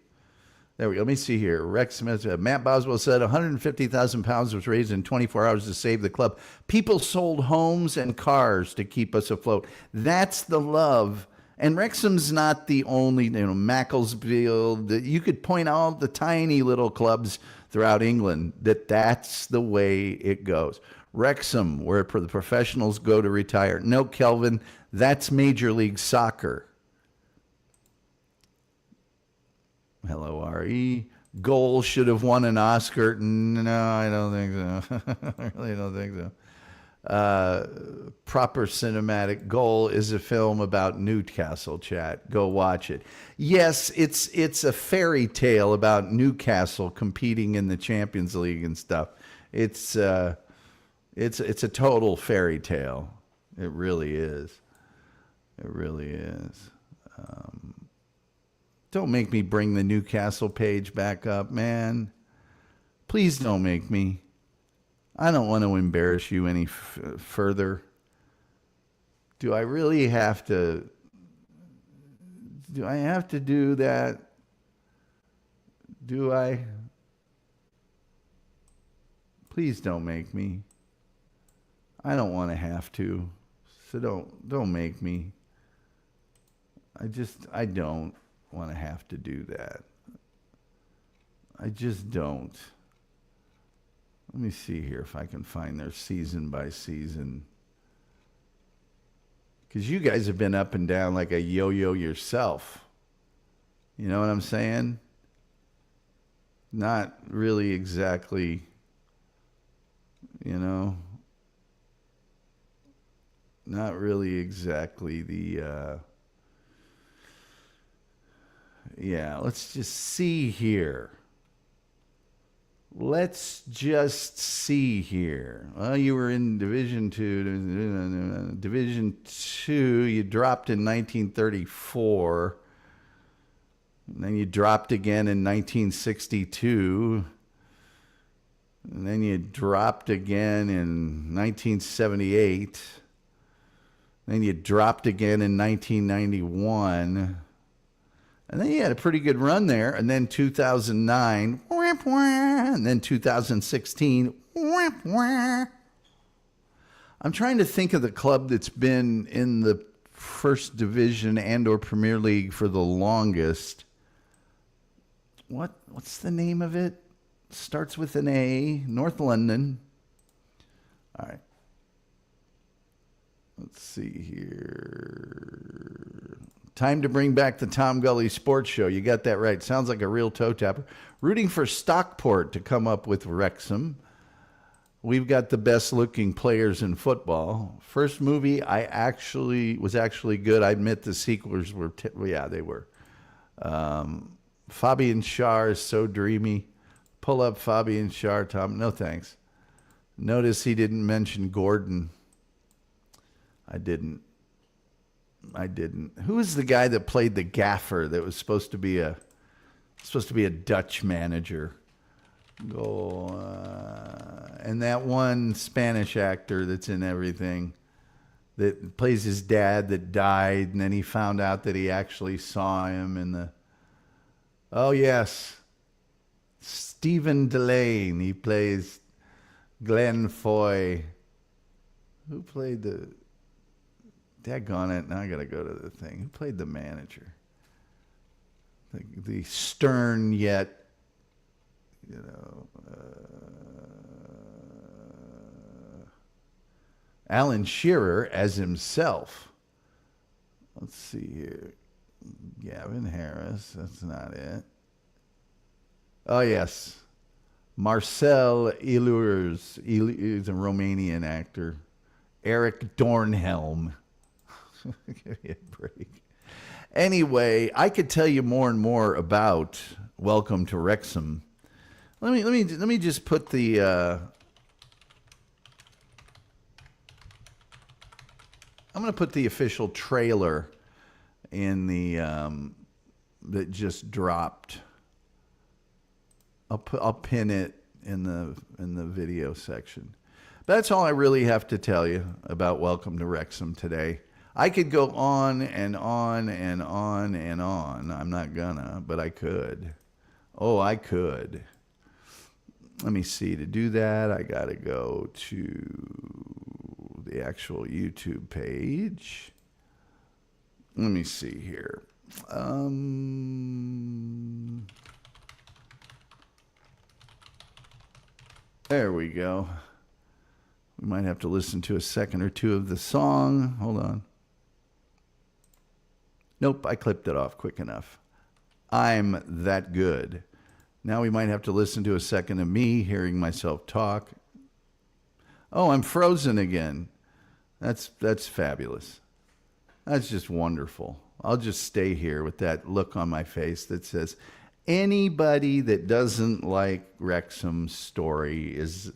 There we go. Let me see here. Wrexham, Matt Boswell said £150,000 was raised in 24 hours to save the club. People sold homes and cars to keep us afloat. That's the love. And Wrexham's not the only, Macclesfield. You could point out the tiny little clubs throughout England that's the way it goes. Wrexham, where the professionals go to retire. No, Kelvin, that's Major League Soccer. Hello, R.E. Goal should have won an Oscar. No, I don't think so. I really don't think so. Proper cinematic. Goal is a film about Newcastle, chat. Go watch it. Yes, it's a fairy tale about Newcastle competing in the Champions League and stuff. It's a total fairy tale. It really is. It really is. Don't make me bring the Newcastle page back up, man. Please don't make me. I don't want to embarrass you any further. Do I really have to? Do I have to do that? Do I? Please don't make me. I don't want to have to. So don't make me. I don't want to have to do that. I just don't. Let me see here if I can find their season by season. Because you guys have been up and down like a yo-yo yourself. You know what I'm saying? Not really exactly, you know, not really exactly the, yeah, let's just see here. Let's just see here. Well, you were in Division 2. Division 2, you dropped in 1934. And then you dropped again in 1962. And then you dropped again in 1978. Then you dropped again in 1991. And then you had a pretty good run there. And then 2009, and then 2016. I'm trying to think of the club that's been in the First Division and or Premier League for the longest. What's the name of it? Starts with an A. North London. All right. Let's see here. Time to bring back the Tom Gulley Sports Show. You got that right. Sounds like a real toe tapper. Rooting for Stockport to come up with Wrexham. We've got the best looking players in football. First movie was actually good. I admit the sequels were, they were. Fabian Schär is so dreamy. Pull up Fabian Schär, Tom. No thanks. Notice he didn't mention Gordon. I didn't. Who was the guy that played the gaffer that was supposed to be a Dutch manager? And that one Spanish actor that's in everything that plays his dad that died, and then he found out that he actually saw him in the. Oh yes, Stephen Delane. He plays Glenn Foy. Who played the? Daggone it, now I got to go to the thing. Who played the manager? The stern yet, you know, Alan Shearer as himself. Let's see here. Gavin Harris, that's not it. Oh, yes. Marcel Ilures, he's a Romanian actor. Eric Dornhelm. Give me a break. Anyway, I could tell you more and more about Welcome to Wrexham. Let me just put the I'm going to put the official trailer in the that just dropped. I'll pin it in the video section. But that's all I really have to tell you about Welcome to Wrexham today. I could go on and on and on and on. I'm not gonna, but I could. Oh, I could. Let me see. To do that, I got to go to the actual YouTube page. Let me see here. There we go. We might have to listen to a second or two of the song. Hold on. Nope, I clipped it off quick enough. I'm that good. Now we might have to listen to a second of me hearing myself talk. Oh, I'm frozen again. That's fabulous. That's just wonderful. I'll just stay here with that look on my face that says, anybody that doesn't like Wrexham's story is...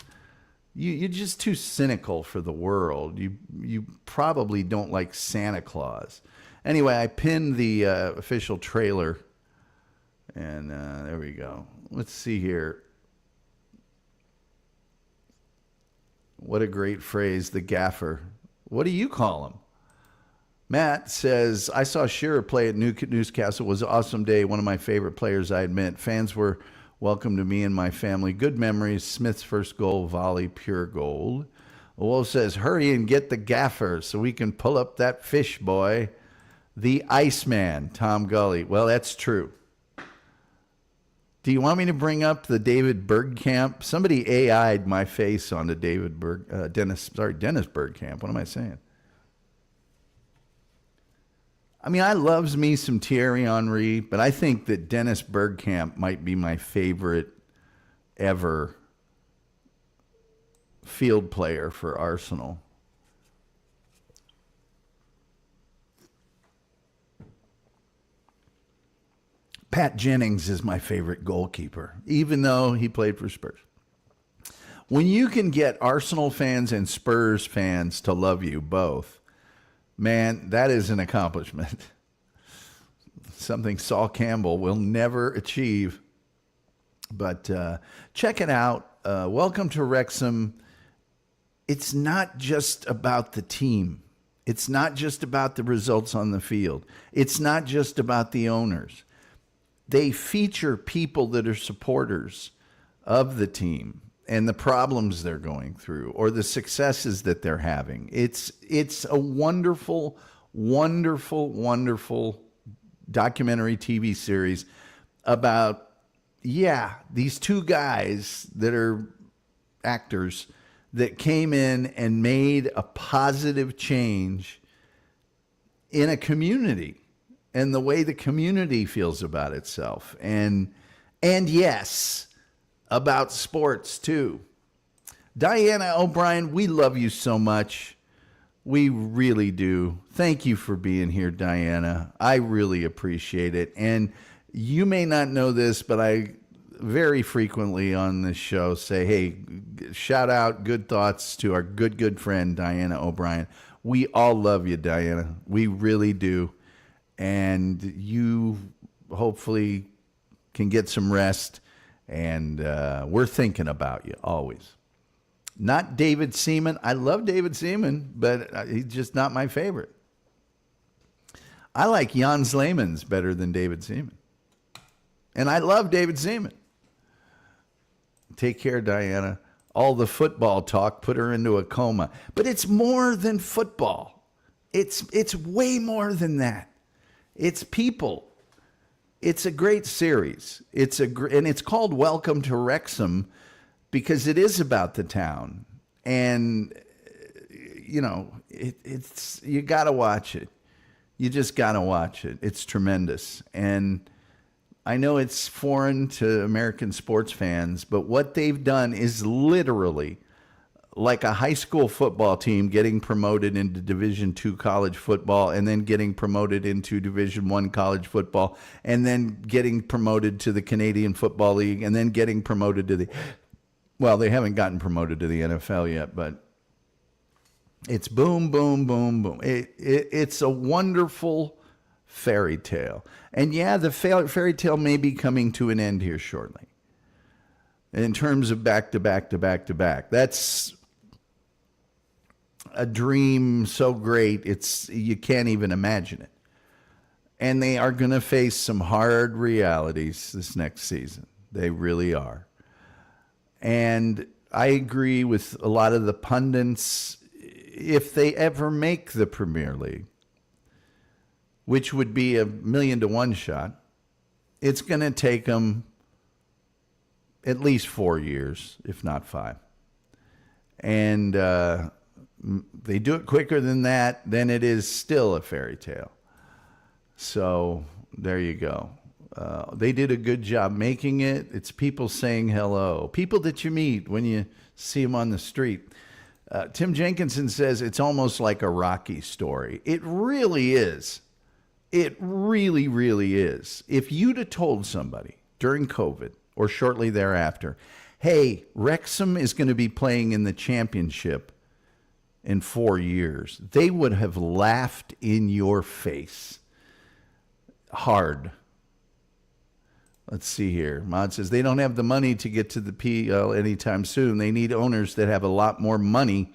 You're just too cynical for the world. You probably don't like Santa Claus. Anyway, I pinned the official trailer, and there we go. Let's see here. What a great phrase, the gaffer. What do you call him? Matt says, I saw Shearer play at Newcastle. It was an awesome day. One of my favorite players, I admit. Fans were welcome to me and my family. Good memories. Smith's first goal, volley, pure gold. Wolf says, hurry and get the gaffer so we can pull up that fish, boy. The Iceman, Tom Gulley. Well, that's true. Do you want me to bring up the David Bergkamp? Somebody AI'd my face on the Dennis Bergkamp. What am I saying? I mean, I loves me some Thierry Henry, but I think that Dennis Bergkamp might be my favorite ever field player for Arsenal. Pat Jennings is my favorite goalkeeper, even though he played for Spurs. When you can get Arsenal fans and Spurs fans to love you both, man, that is an accomplishment. Something Saul Campbell will never achieve. But check it out. Welcome to Wrexham. It's not just about the team. It's not just about the results on the field. It's not just about the owners. They feature people that are supporters of the team and the problems they're going through or the successes that they're having. It's a wonderful, wonderful, wonderful documentary TV series about, these two guys that are actors that came in and made a positive change in a community and the way the community feels about itself. And yes, about sports too. Diana O'Brien, we love you so much. We really do. Thank you for being here, Diana. I really appreciate it. And you may not know this, but I very frequently on this show say, hey, shout out good thoughts to our good friend, Diana O'Brien. We all love you, Diana. We really do. And you hopefully can get some rest. And we're thinking about you always. Not David Seaman. I love David Seaman, but he's just not my favorite. I like Jan Slamans better than David Seaman. And I love David Seaman. Take care, Diana. All the football talk put her into a coma. But it's more than football. It's way more than that. It's people. It's a great series. And it's called Welcome to Wrexham because it is about the town. And, you know, it's you got to watch it. You just got to watch it. It's tremendous. And I know it's foreign to American sports fans, but what they've done is literally like a high school football team getting promoted into Division II college football and then getting promoted into Division I college football and then getting promoted to the Canadian Football League and then getting promoted to the, well, they haven't gotten promoted to the NFL yet, but it's boom, boom, boom, boom. It's a wonderful fairy tale. And yeah, the fairy tale may be coming to an end here shortly. In terms of back to back to back to back. That's a dream so great, you can't even imagine it. And they are going to face some hard realities this next season. They really are. And I agree with a lot of the pundits, if they ever make the Premier League, which would be 1,000,000 to 1 shot, it's going to take them at least 4 years, if not 5. And they do it quicker than that, then it is still a fairy tale. So there you go. They did a good job making it. It's people saying hello. People that you meet when you see them on the street. Tim Jenkinson says it's almost like a Rocky story. It really is. It really, really is. If you'd have told somebody during COVID or shortly thereafter, hey, Wrexham is going to be playing in the championship in 4 years, they would have laughed in your face hard. Let's see here. Mod says they don't have the money to get to the PL anytime soon. They need owners that have a lot more money.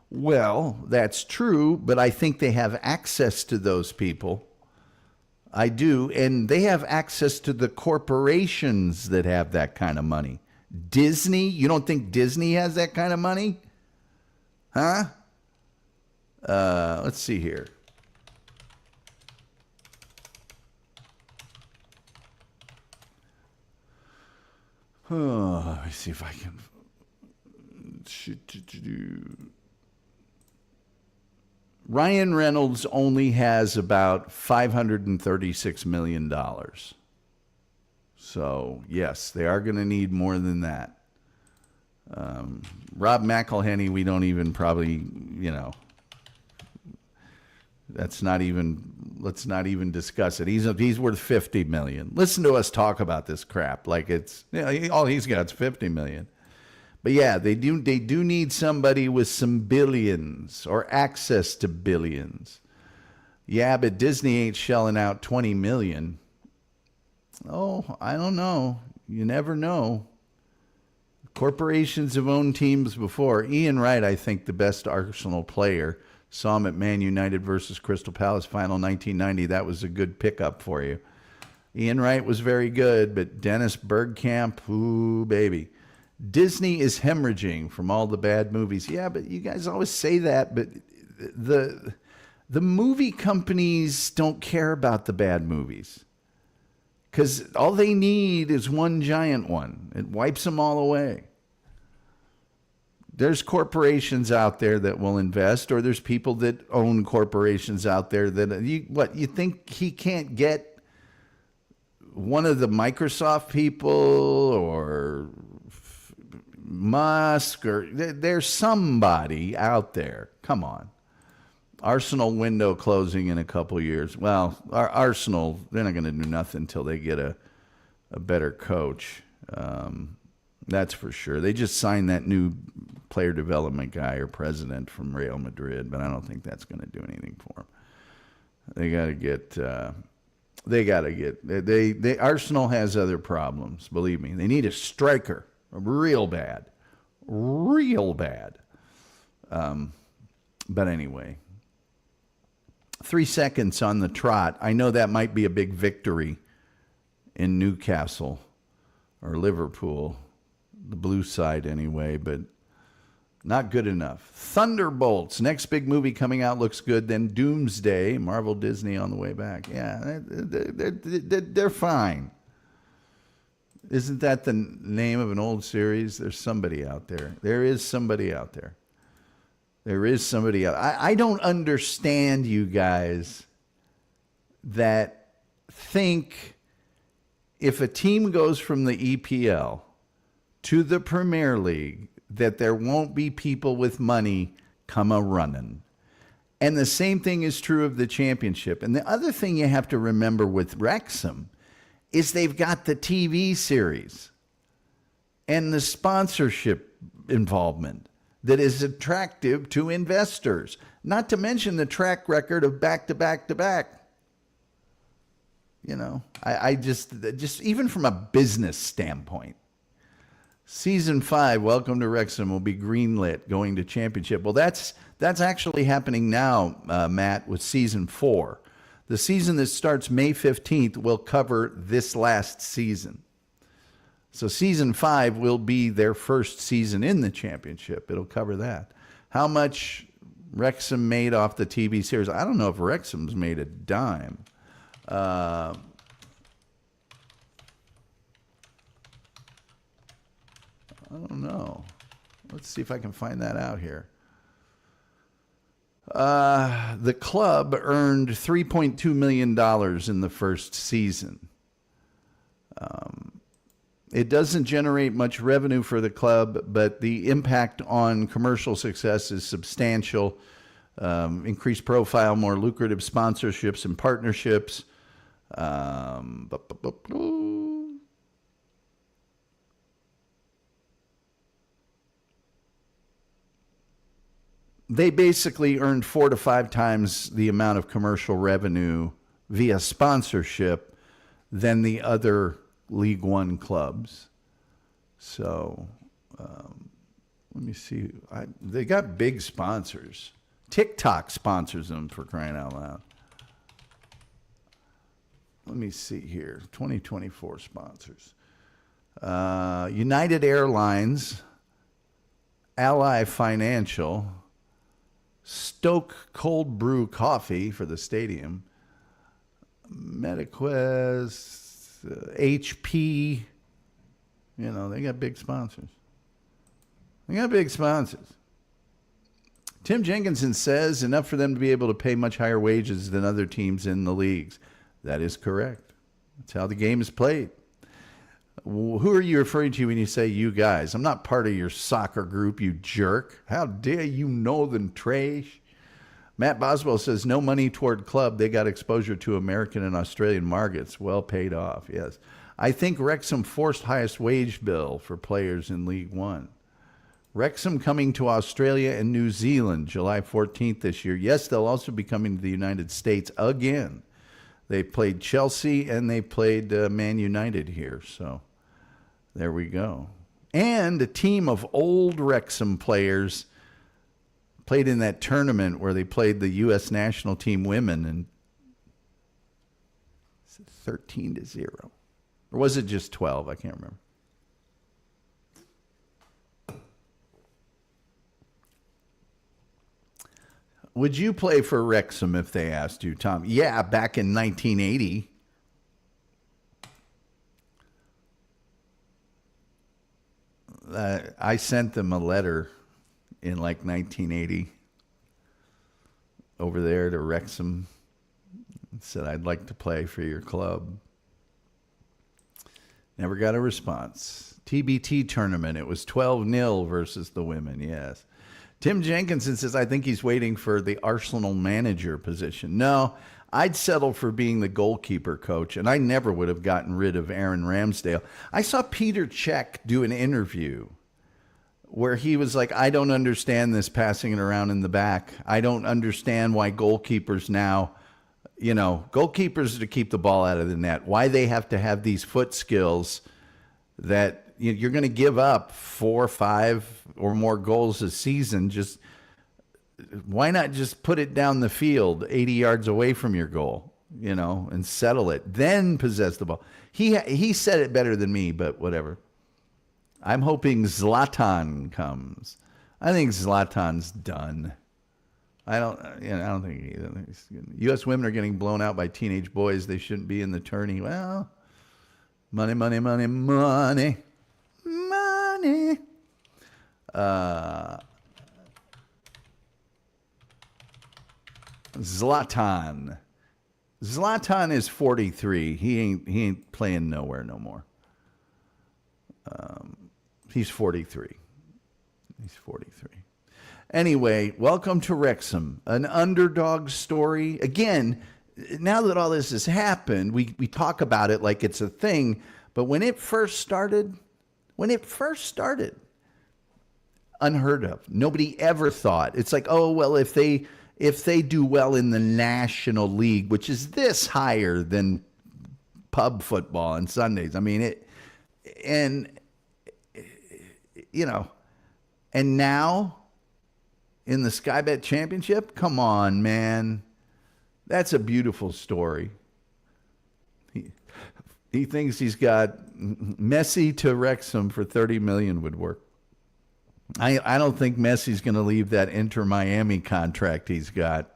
Well, that's true, but I think they have access to those people. I do, and they have access to the corporations that have that kind of money. Disney? You don't think Disney has that kind of money? Huh? Let's see here. Let me see if I can. Ryan Reynolds only has about $536 million. So, yes, they are going to need more than that. Rob McElhenney, we don't even probably, let's not even discuss it. He's worth $50 million. Listen to us talk about this crap like it's, all he's got is $50 million. But yeah, they do need somebody with some billions or access to billions. Yeah, but Disney ain't shelling out $20 million. Oh, I don't know. You never know. Corporations have owned teams before. Ian Wright, I think, the best Arsenal player. Saw him at Man United versus Crystal Palace final 1990. That was a good pickup for you. Ian Wright was very good, but Dennis Bergkamp, ooh, baby. Disney is hemorrhaging from all the bad movies. Yeah, but you guys always say that, but the movie companies don't care about the bad movies because all they need is one giant one. It wipes them all away. There's corporations out there that will invest, or there's people that own corporations out there that you think he can't get one of the Microsoft people or Musk, or there's somebody out there. Come on. Arsenal window closing in a couple years. Well, Arsenal, they're not going to do nothing until they get a better coach. That's for sure. They just signed that new player development guy or president from Real Madrid, but I don't think that's going to do anything for them. Arsenal has other problems, believe me. They need a striker. Real bad. But anyway, 3 seconds on the trot. I know that might be a big victory in Newcastle or Liverpool, the blue side anyway, but not good enough. Thunderbolts, next big movie coming out, looks good. Then Doomsday, Marvel Disney on the way back. Yeah, they're fine. Isn't that the name of an old series? There's somebody out there. There is somebody out there. There is somebody out. I don't understand you guys that think if a team goes from the EPL to the Premier League that there won't be people with money come a-running. And the same thing is true of the championship. And the other thing you have to remember with Wrexham is they've got the TV series and the sponsorship involvement that is attractive to investors, not to mention the track record of back-to-back-to-back. I just even from a business standpoint, Season 5, Welcome to Wrexham, will be greenlit going to championship. Well, that's actually happening now, Matt, with Season 4. The season that starts May 15th will cover this last season. So Season 5 will be their first season in the championship. It'll cover that. How much Wrexham made off the TV series? I don't know if Wrexham's made a dime. I don't know. Let's see if I can find that out here. The club earned $3.2 million in the first season. It doesn't generate much revenue for the club, but the impact on commercial success is substantial. Increased profile, more lucrative sponsorships and partnerships. They basically earned 4 to 5 times the amount of commercial revenue via sponsorship than the other League One clubs. So let me see. They got big sponsors. TikTok sponsors them, for crying out loud. Let me see here. 2024 sponsors. United Airlines, Ally Financial, Stoke Cold Brew Coffee for the stadium, MetaQuest, HP. You know, they got big sponsors. Tim Jenkinson says enough for them to be able to pay much higher wages than other teams in the leagues. That is correct. That's how the game is played. Who are you referring to when you say you guys? I'm not part of your soccer group, you jerk. How dare you know them trash? Matt Boswell says no money toward club. They got exposure to American and Australian markets. Well paid off, yes. I think Wrexham forced highest wage bill for players in League One. Wrexham coming to Australia and New Zealand July 14th this year. Yes, they'll also be coming to the United States again. They played Chelsea and they played Man United here. So there we go. And a team of old Wrexham players played in that tournament where they played the U.S. national team women and 13-0. Or was it just 12? I can't remember. Would you play for Wrexham if they asked you, Tom? Yeah, back in 1980. I sent them a letter in like 1980 over there to Wrexham. Said, I'd like to play for your club. Never got a response. TBT tournament. It was 12-0 versus the women, yes. Tim Jenkinson says, I think he's waiting for the Arsenal manager position. No, I'd settle for being the goalkeeper coach, and I never would have gotten rid of Aaron Ramsdale. I saw Peter Cech do an interview where he was like, I don't understand this passing it around in the back. I don't understand why goalkeepers now, goalkeepers are to keep the ball out of the net. Why they have to have these foot skills that you're going to give up 4 or 5 or more goals a season. Just why not just put it down the field 80 yards away from your goal, and settle it, then possess the ball. He said it better than me, but whatever. I'm hoping Zlatan comes. I think Zlatan's done. I don't think either. U.S. women are getting blown out by teenage boys. They shouldn't be in the tourney. Well, money, money, money, money. Money. Zlatan. Zlatan is 43. He ain't playing nowhere no more. He's 43. He's 43. Anyway, welcome to Wrexham, an underdog story. Again, now that all this has happened, we talk about it like it's a thing. But when it first started, unheard of. Nobody ever thought. It's like, oh, well, if they do well in the National League, which is this higher than pub football on Sundays. I mean, and now in the Sky Bet Championship, come on, man. That's a beautiful story. He thinks he's got Messi to Wrexham for $30 million would work. I don't think Messi's going to leave that Inter Miami contract he's got.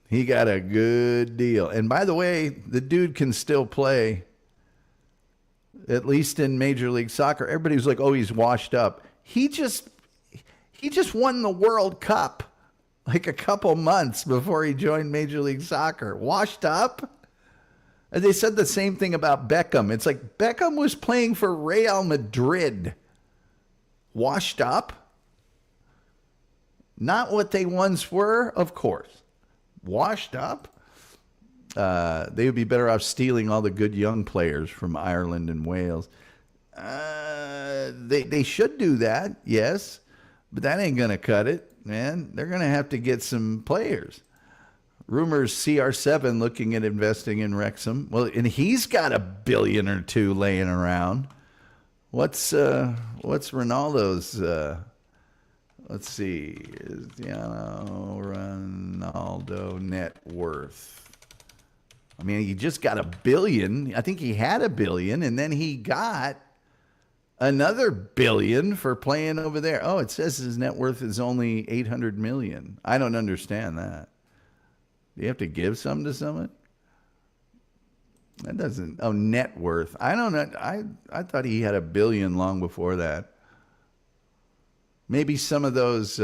He got a good deal. And by the way, the dude can still play, at least in Major League Soccer. Everybody was like, oh, he's washed up. He just won the World Cup like a couple months before he joined Major League Soccer. Washed up? They said the same thing about Beckham. It's like Beckham was playing for Real Madrid. Washed up? Not what they once were, of course. Washed up? They would be better off stealing all the good young players from Ireland and Wales. They should do that, yes, but that ain't going to cut it, man. They're going to have to get some players. Rumors CR7 looking at investing in Wrexham. Well, and he's got $1 billion or $2 billion laying around. What's Ronaldo's? Let's see, Cristiano Ronaldo net worth. I mean, he just got $1 billion. I think he had $1 billion, and then he got another $1 billion for playing over there. Oh, it says his net worth is only $800 million. I don't understand that. Do you have to give some to someone? That doesn't. Oh, net worth. I don't know. I thought he had $1 billion long before that. Maybe some of those.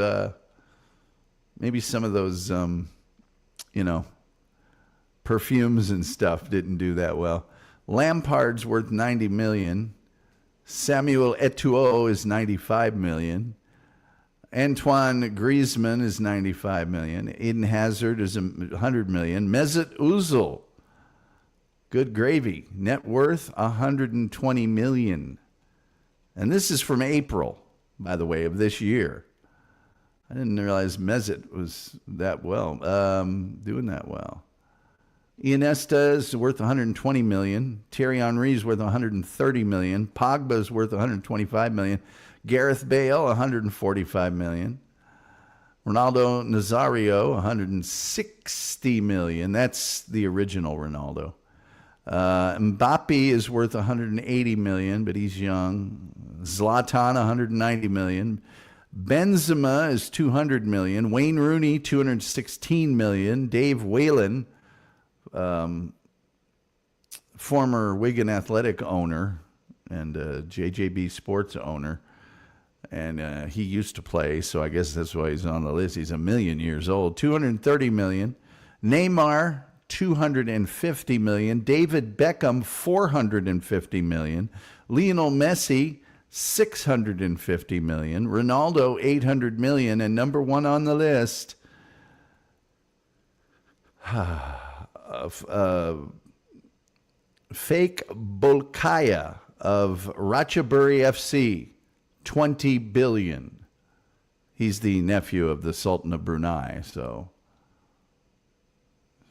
Perfumes and stuff didn't do that well. Lampard's worth $90 million. Samuel Eto'o is $95 million. Antoine Griezmann is $95 million. Eden Hazard is $100 million. Mesut Ozil, good gravy. Net worth $120 million. And this is from April, by the way, of this year. I didn't realize Mesut was that well, doing that well. Iniesta is worth $120 million. Thierry Henry is worth $130 million. Pogba is worth $125 million. Gareth Bale, $145 million. Ronaldo Nazario, $160 million. That's the original Ronaldo. Mbappe is worth $180 million, but he's young. Zlatan, $190 million. Benzema is $200 million. Wayne Rooney, $216 million. Dave Whalen, former Wigan Athletic owner and JJB Sports owner, and he used to play, so I guess that's why he's on the list. He's 1 million years old. $230 million. Neymar, $250 million. David Beckham, $450 million. Lionel Messi, $650 million. Ronaldo, $800 million. And number one on the list, fake Bolkaya of Ratchaburi FC, $20 billion. He's the nephew of the Sultan of Brunei, so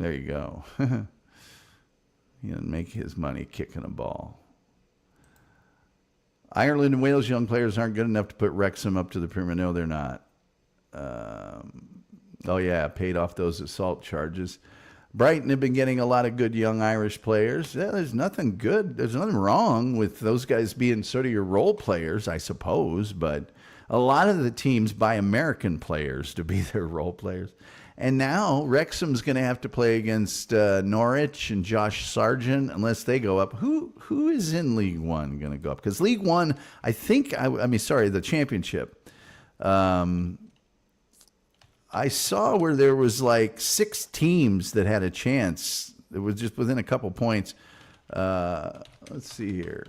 there you go. He didn't make his money kicking a ball. Ireland and Wales young players aren't good enough to put Wrexham up to the Premier. No, they're not. Paid off those assault charges. Brighton have been getting a lot of good young Irish players. Yeah, there's nothing good. There's nothing wrong with those guys being sort of your role players, I suppose. But a lot of the teams buy American players to be their role players. And now Wrexham's going to have to play against Norwich and Josh Sargent unless they go up. Who is in League One going to go up? Because League One, the Championship. I saw where there was like 6 teams that had a chance. It was just within a couple points. Let's see here.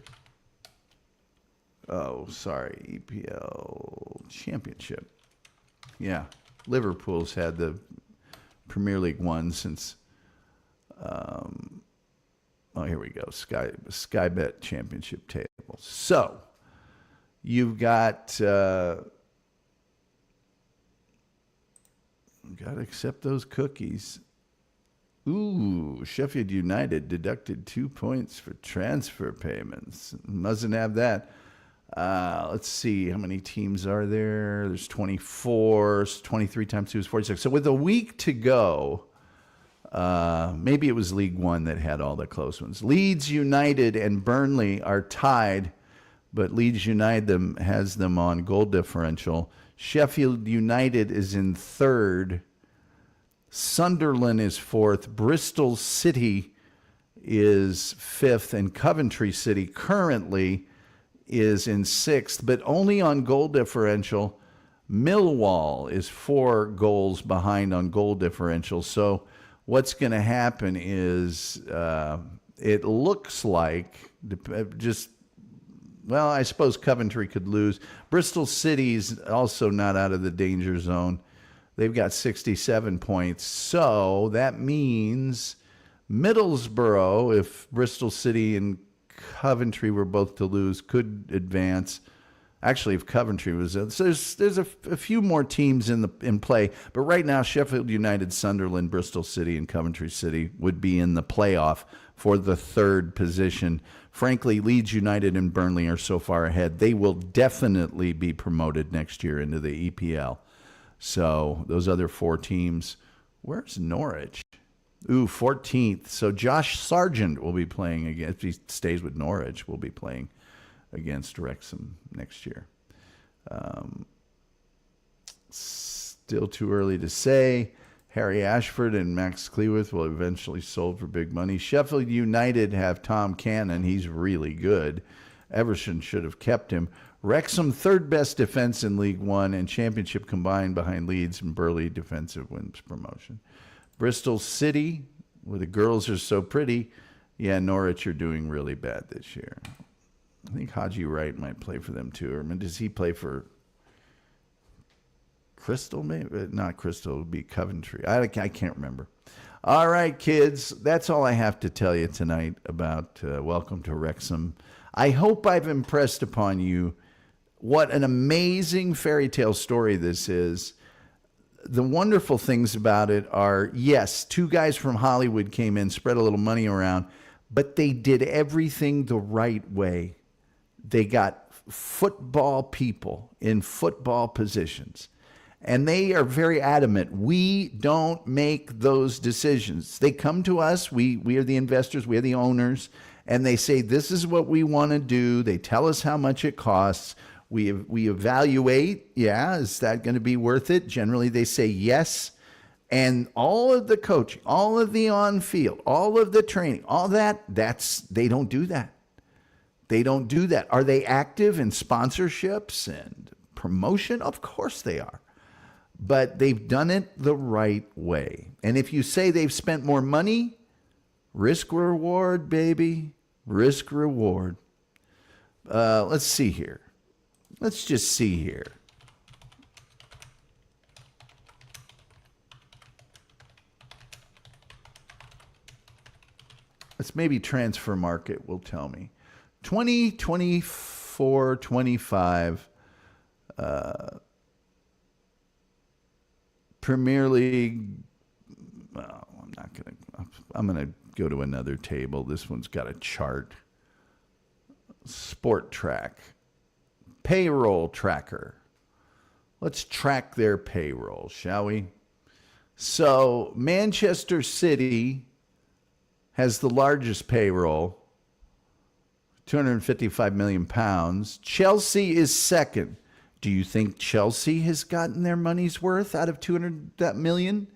Oh, sorry. EPL Championship. Yeah. Liverpool's had the Premier League one since, here we go. Sky Bet Championship table. So you've got, got to accept those cookies. Ooh, Sheffield United deducted 2 points for transfer payments. Mustn't have that. Let's see, how many teams are there? There's 24. 23 times 2 is 46. So with a week to go, maybe it was League One that had all the close ones. Leeds United and Burnley are tied, but Leeds United has them on goal differential. Sheffield United is in 3rd. Sunderland is 4th. Bristol City is 5th. And Coventry City currently is in 6th, but only on goal differential. Millwall is 4 goals behind on goal differential. So what's going to happen is It looks like I suppose Coventry could lose. Bristol City's also not out of the danger zone. They've got 67 points. So that means Middlesbrough, if Bristol City and Coventry were both to lose, could advance. Actually, if Coventry was in, so there's a few more teams in play, but right now Sheffield United, Sunderland, Bristol City, and Coventry City would be in the playoff for the third position. Frankly, Leeds United and Burnley are so far ahead; they will definitely be promoted next year into the EPL. So those other four teams. Where's Norwich? 14th. So Josh Sargent will be playing again. If he stays with Norwich, will be playing against Wrexham next year. Still too early to say. Harry Ashford and Max Cleworth will eventually sold for big money. Sheffield United have Tom Cannon. He's really good. Everton should have kept him. Wrexham, third best defense in League One and Championship combined behind Leeds and Burley defensive wins promotion. Bristol City, where the girls are so pretty. Yeah, Norwich are doing really bad this year. I think Haji Wright might play for them too. Or does he play for Crystal? Maybe not Crystal. It would be Coventry. I can't remember. All right, kids. That's all I have to tell you tonight about Welcome to Wrexham. I hope I've impressed upon you what an amazing fairy tale story this is. The wonderful things about it are, yes, two guys from Hollywood came in, spread a little money around, but they did everything the right way. They got football people in football positions, and they are very adamant. We don't make those decisions. They come to us. We are the investors. We are the owners, and they say, this is what we want to do. They tell us how much it costs. We evaluate, is that going to be worth it? Generally, they say yes. And all of the coaching, all of the on-field, all of the training, all that, they don't do that. They don't do that. Are they active in sponsorships and promotion? Of course they are. But they've done it the right way. And if you say they've spent more money, risk-reward, baby, risk-reward. Let's see here. Let's just see here. Let's maybe Transfer Market will tell me. 2024-25 Premier League. Well, I'm going to go to another table. This one's got a chart. Sport Track. Payroll tracker. Let's track their payroll, shall we? So Manchester City has the largest payroll, £255 million. Chelsea is second. Do you think Chelsea has gotten their money's worth out of $200 million?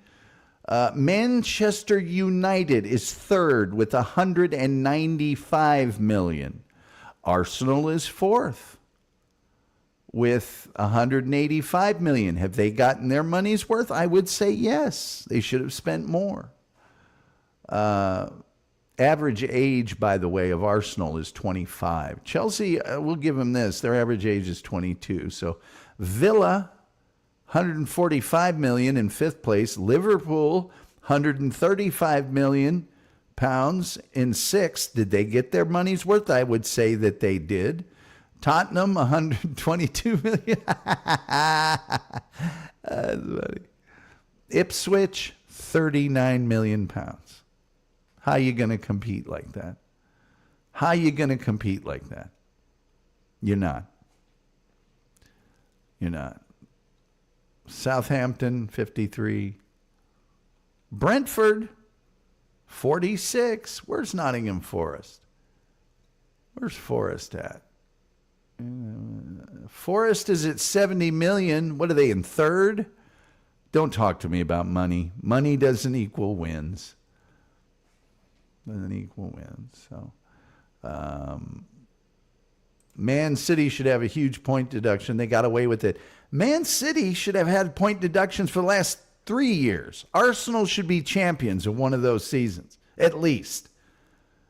Manchester United is third with $195 million. Arsenal is fourth with $185 million. Have they gotten their money's worth? I would say yes. They should have spent more. Average age, by the way, of Arsenal is 25. Chelsea, we'll give them this. Their average age is 22. So Villa, $145 million in fifth place. Liverpool, $135 million in sixth. Did they get their money's worth? I would say that they did. Tottenham, $122 million. That's funny. Ipswich, £39 million. How are you going to compete like that? How are you going to compete like that? You're not. You're not. Southampton, 53. Brentford, 46. Where's Nottingham Forest? Where's Forest at? Forest is at 70 million. What are they, in third? Don't talk to me about money. Money doesn't equal wins. Doesn't equal wins. So, Man City should have a huge point deduction. They got away with it. Man City should have had point deductions for the last 3 years. Arsenal should be champions of one of those seasons, at least.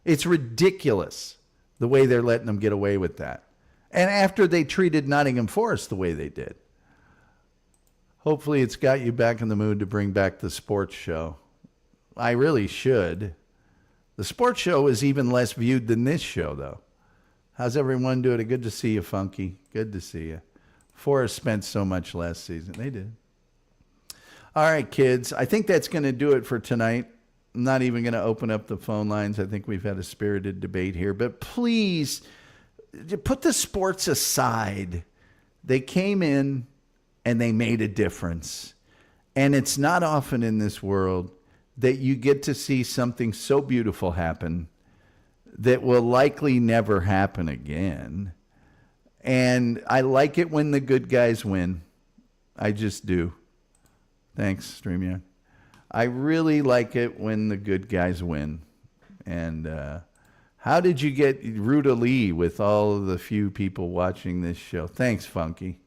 It's ridiculous the way they're letting them get away with that. And after they treated Nottingham Forest the way they did. Hopefully it's got you back in the mood to bring back the sports show. I really should. The sports show is even less viewed than this show, though. How's everyone doing? Good to see you, Funky. Good to see you. Forest spent so much last season. They did. All right, kids. I think that's going to do it for tonight. I'm not even going to open up the phone lines. I think we've had a spirited debate here. But please, put the sports aside. They came in and they made a difference. And it's not often in this world that you get to see something so beautiful happen that will likely never happen again. And I like it when the good guys win. I just do. Thanks, StreamYard. I really like it when the good guys win. And how did you get Ruta Lee with all of the few people watching this show? Thanks, Funky.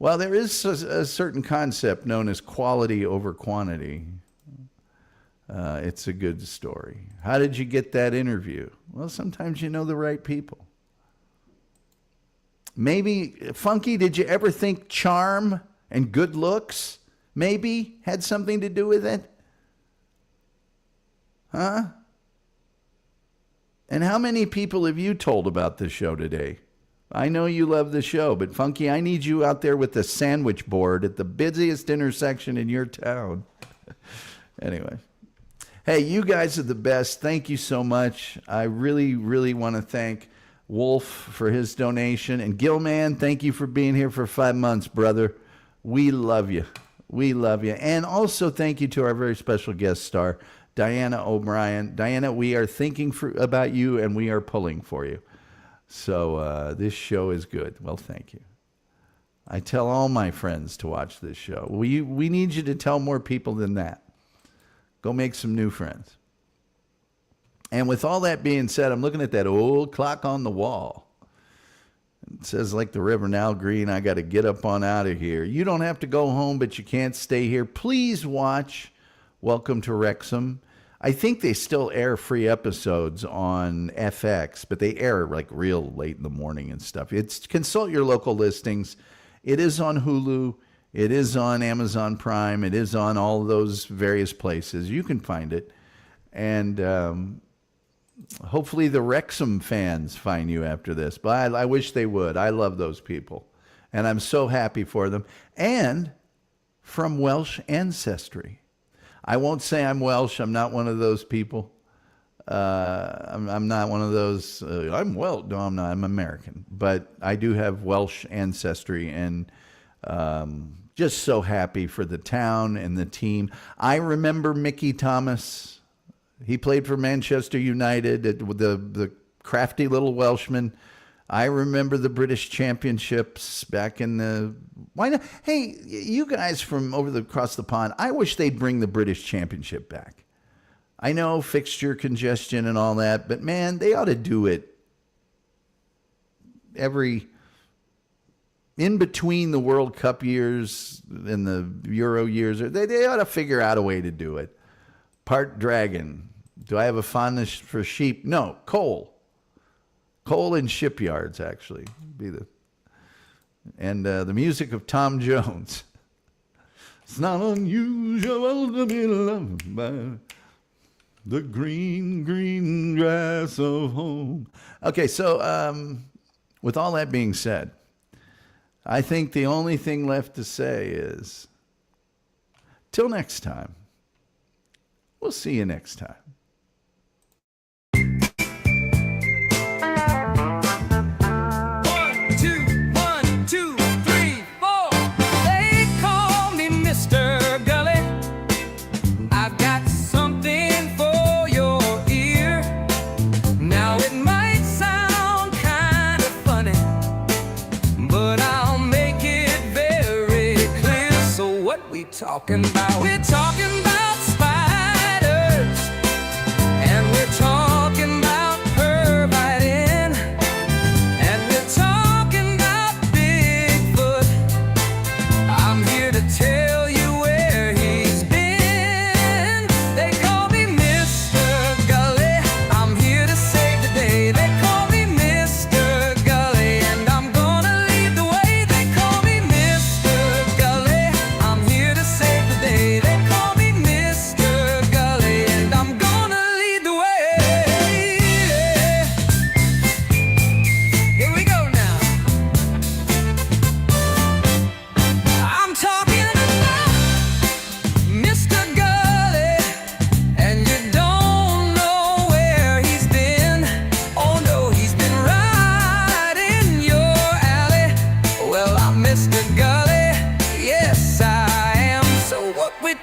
Well, there is a certain concept known as quality over quantity. It's a good story. How did you get that interview? Well, sometimes you know the right people. Maybe, Funky, did you ever think charm and good looks maybe had something to do with it? Huh? And how many people have you told about the show today? I know you love the show, but Funky, I need you out there with the sandwich board at the busiest intersection in your town. Anyway. Hey, you guys are the best. Thank you so much. I really, really want to thank Wolf for his donation. And Gilman, thank you for being here for 5 months, brother. We love you. We love you. And also thank you to our very special guest star, Diana O'Brien. Diana, we are thinking about you and we are pulling for you. So this show is good. Well, thank you. I tell all my friends to watch this show. We need you to tell more people than that. Go make some new friends. And with all that being said, I'm looking at that old clock on the wall. It says, like the Reverend Al Green, I got to get up on out of here. You don't have to go home, but you can't stay here. Please watch Welcome to Wrexham. I think they still air free episodes on FX, but they air like real late in the morning and stuff. Consult your local listings. It is on Hulu. It is on Amazon Prime. It is on all those various places. You can find it. And hopefully the Wrexham fans find you after this. But I wish they would. I love those people. And I'm so happy for them. And from Welsh ancestry. I won't say I'm Welsh. I'm not one of those people. I'm not one of those. I'm Welsh. No, I'm not. I'm American. But I do have Welsh ancestry. And just so happy for the town and the team. I remember Mickey Thomas. He played for Manchester United, the crafty little Welshman. I remember the British Championships back in the... Why not? Hey, you guys from across the pond, I wish they'd bring the British Championship back. I know fixture congestion and all that, but man, they ought to do it in between the World Cup years and the Euro years. They ought to figure out a way to do it. Part dragon. Do I have a fondness for sheep? No, coal. Coal in shipyards, actually. And the music of Tom Jones. It's not unusual to be loved by the green, green grass of home. Okay, so with all that being said, I think the only thing left to say is, till next time, we'll see you next time. 1, 2, 3, 4. They call me Mr. Gulley. I've got something for your ear. Now it might sound kind of funny, but I'll make it very clear. So what we talking about? We're talking about spiders, and we're talking about pervitin', and we're talking about Bigfoot. I'm here to tell you where he's been. They call me Mr. Gulley. I'm here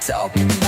talking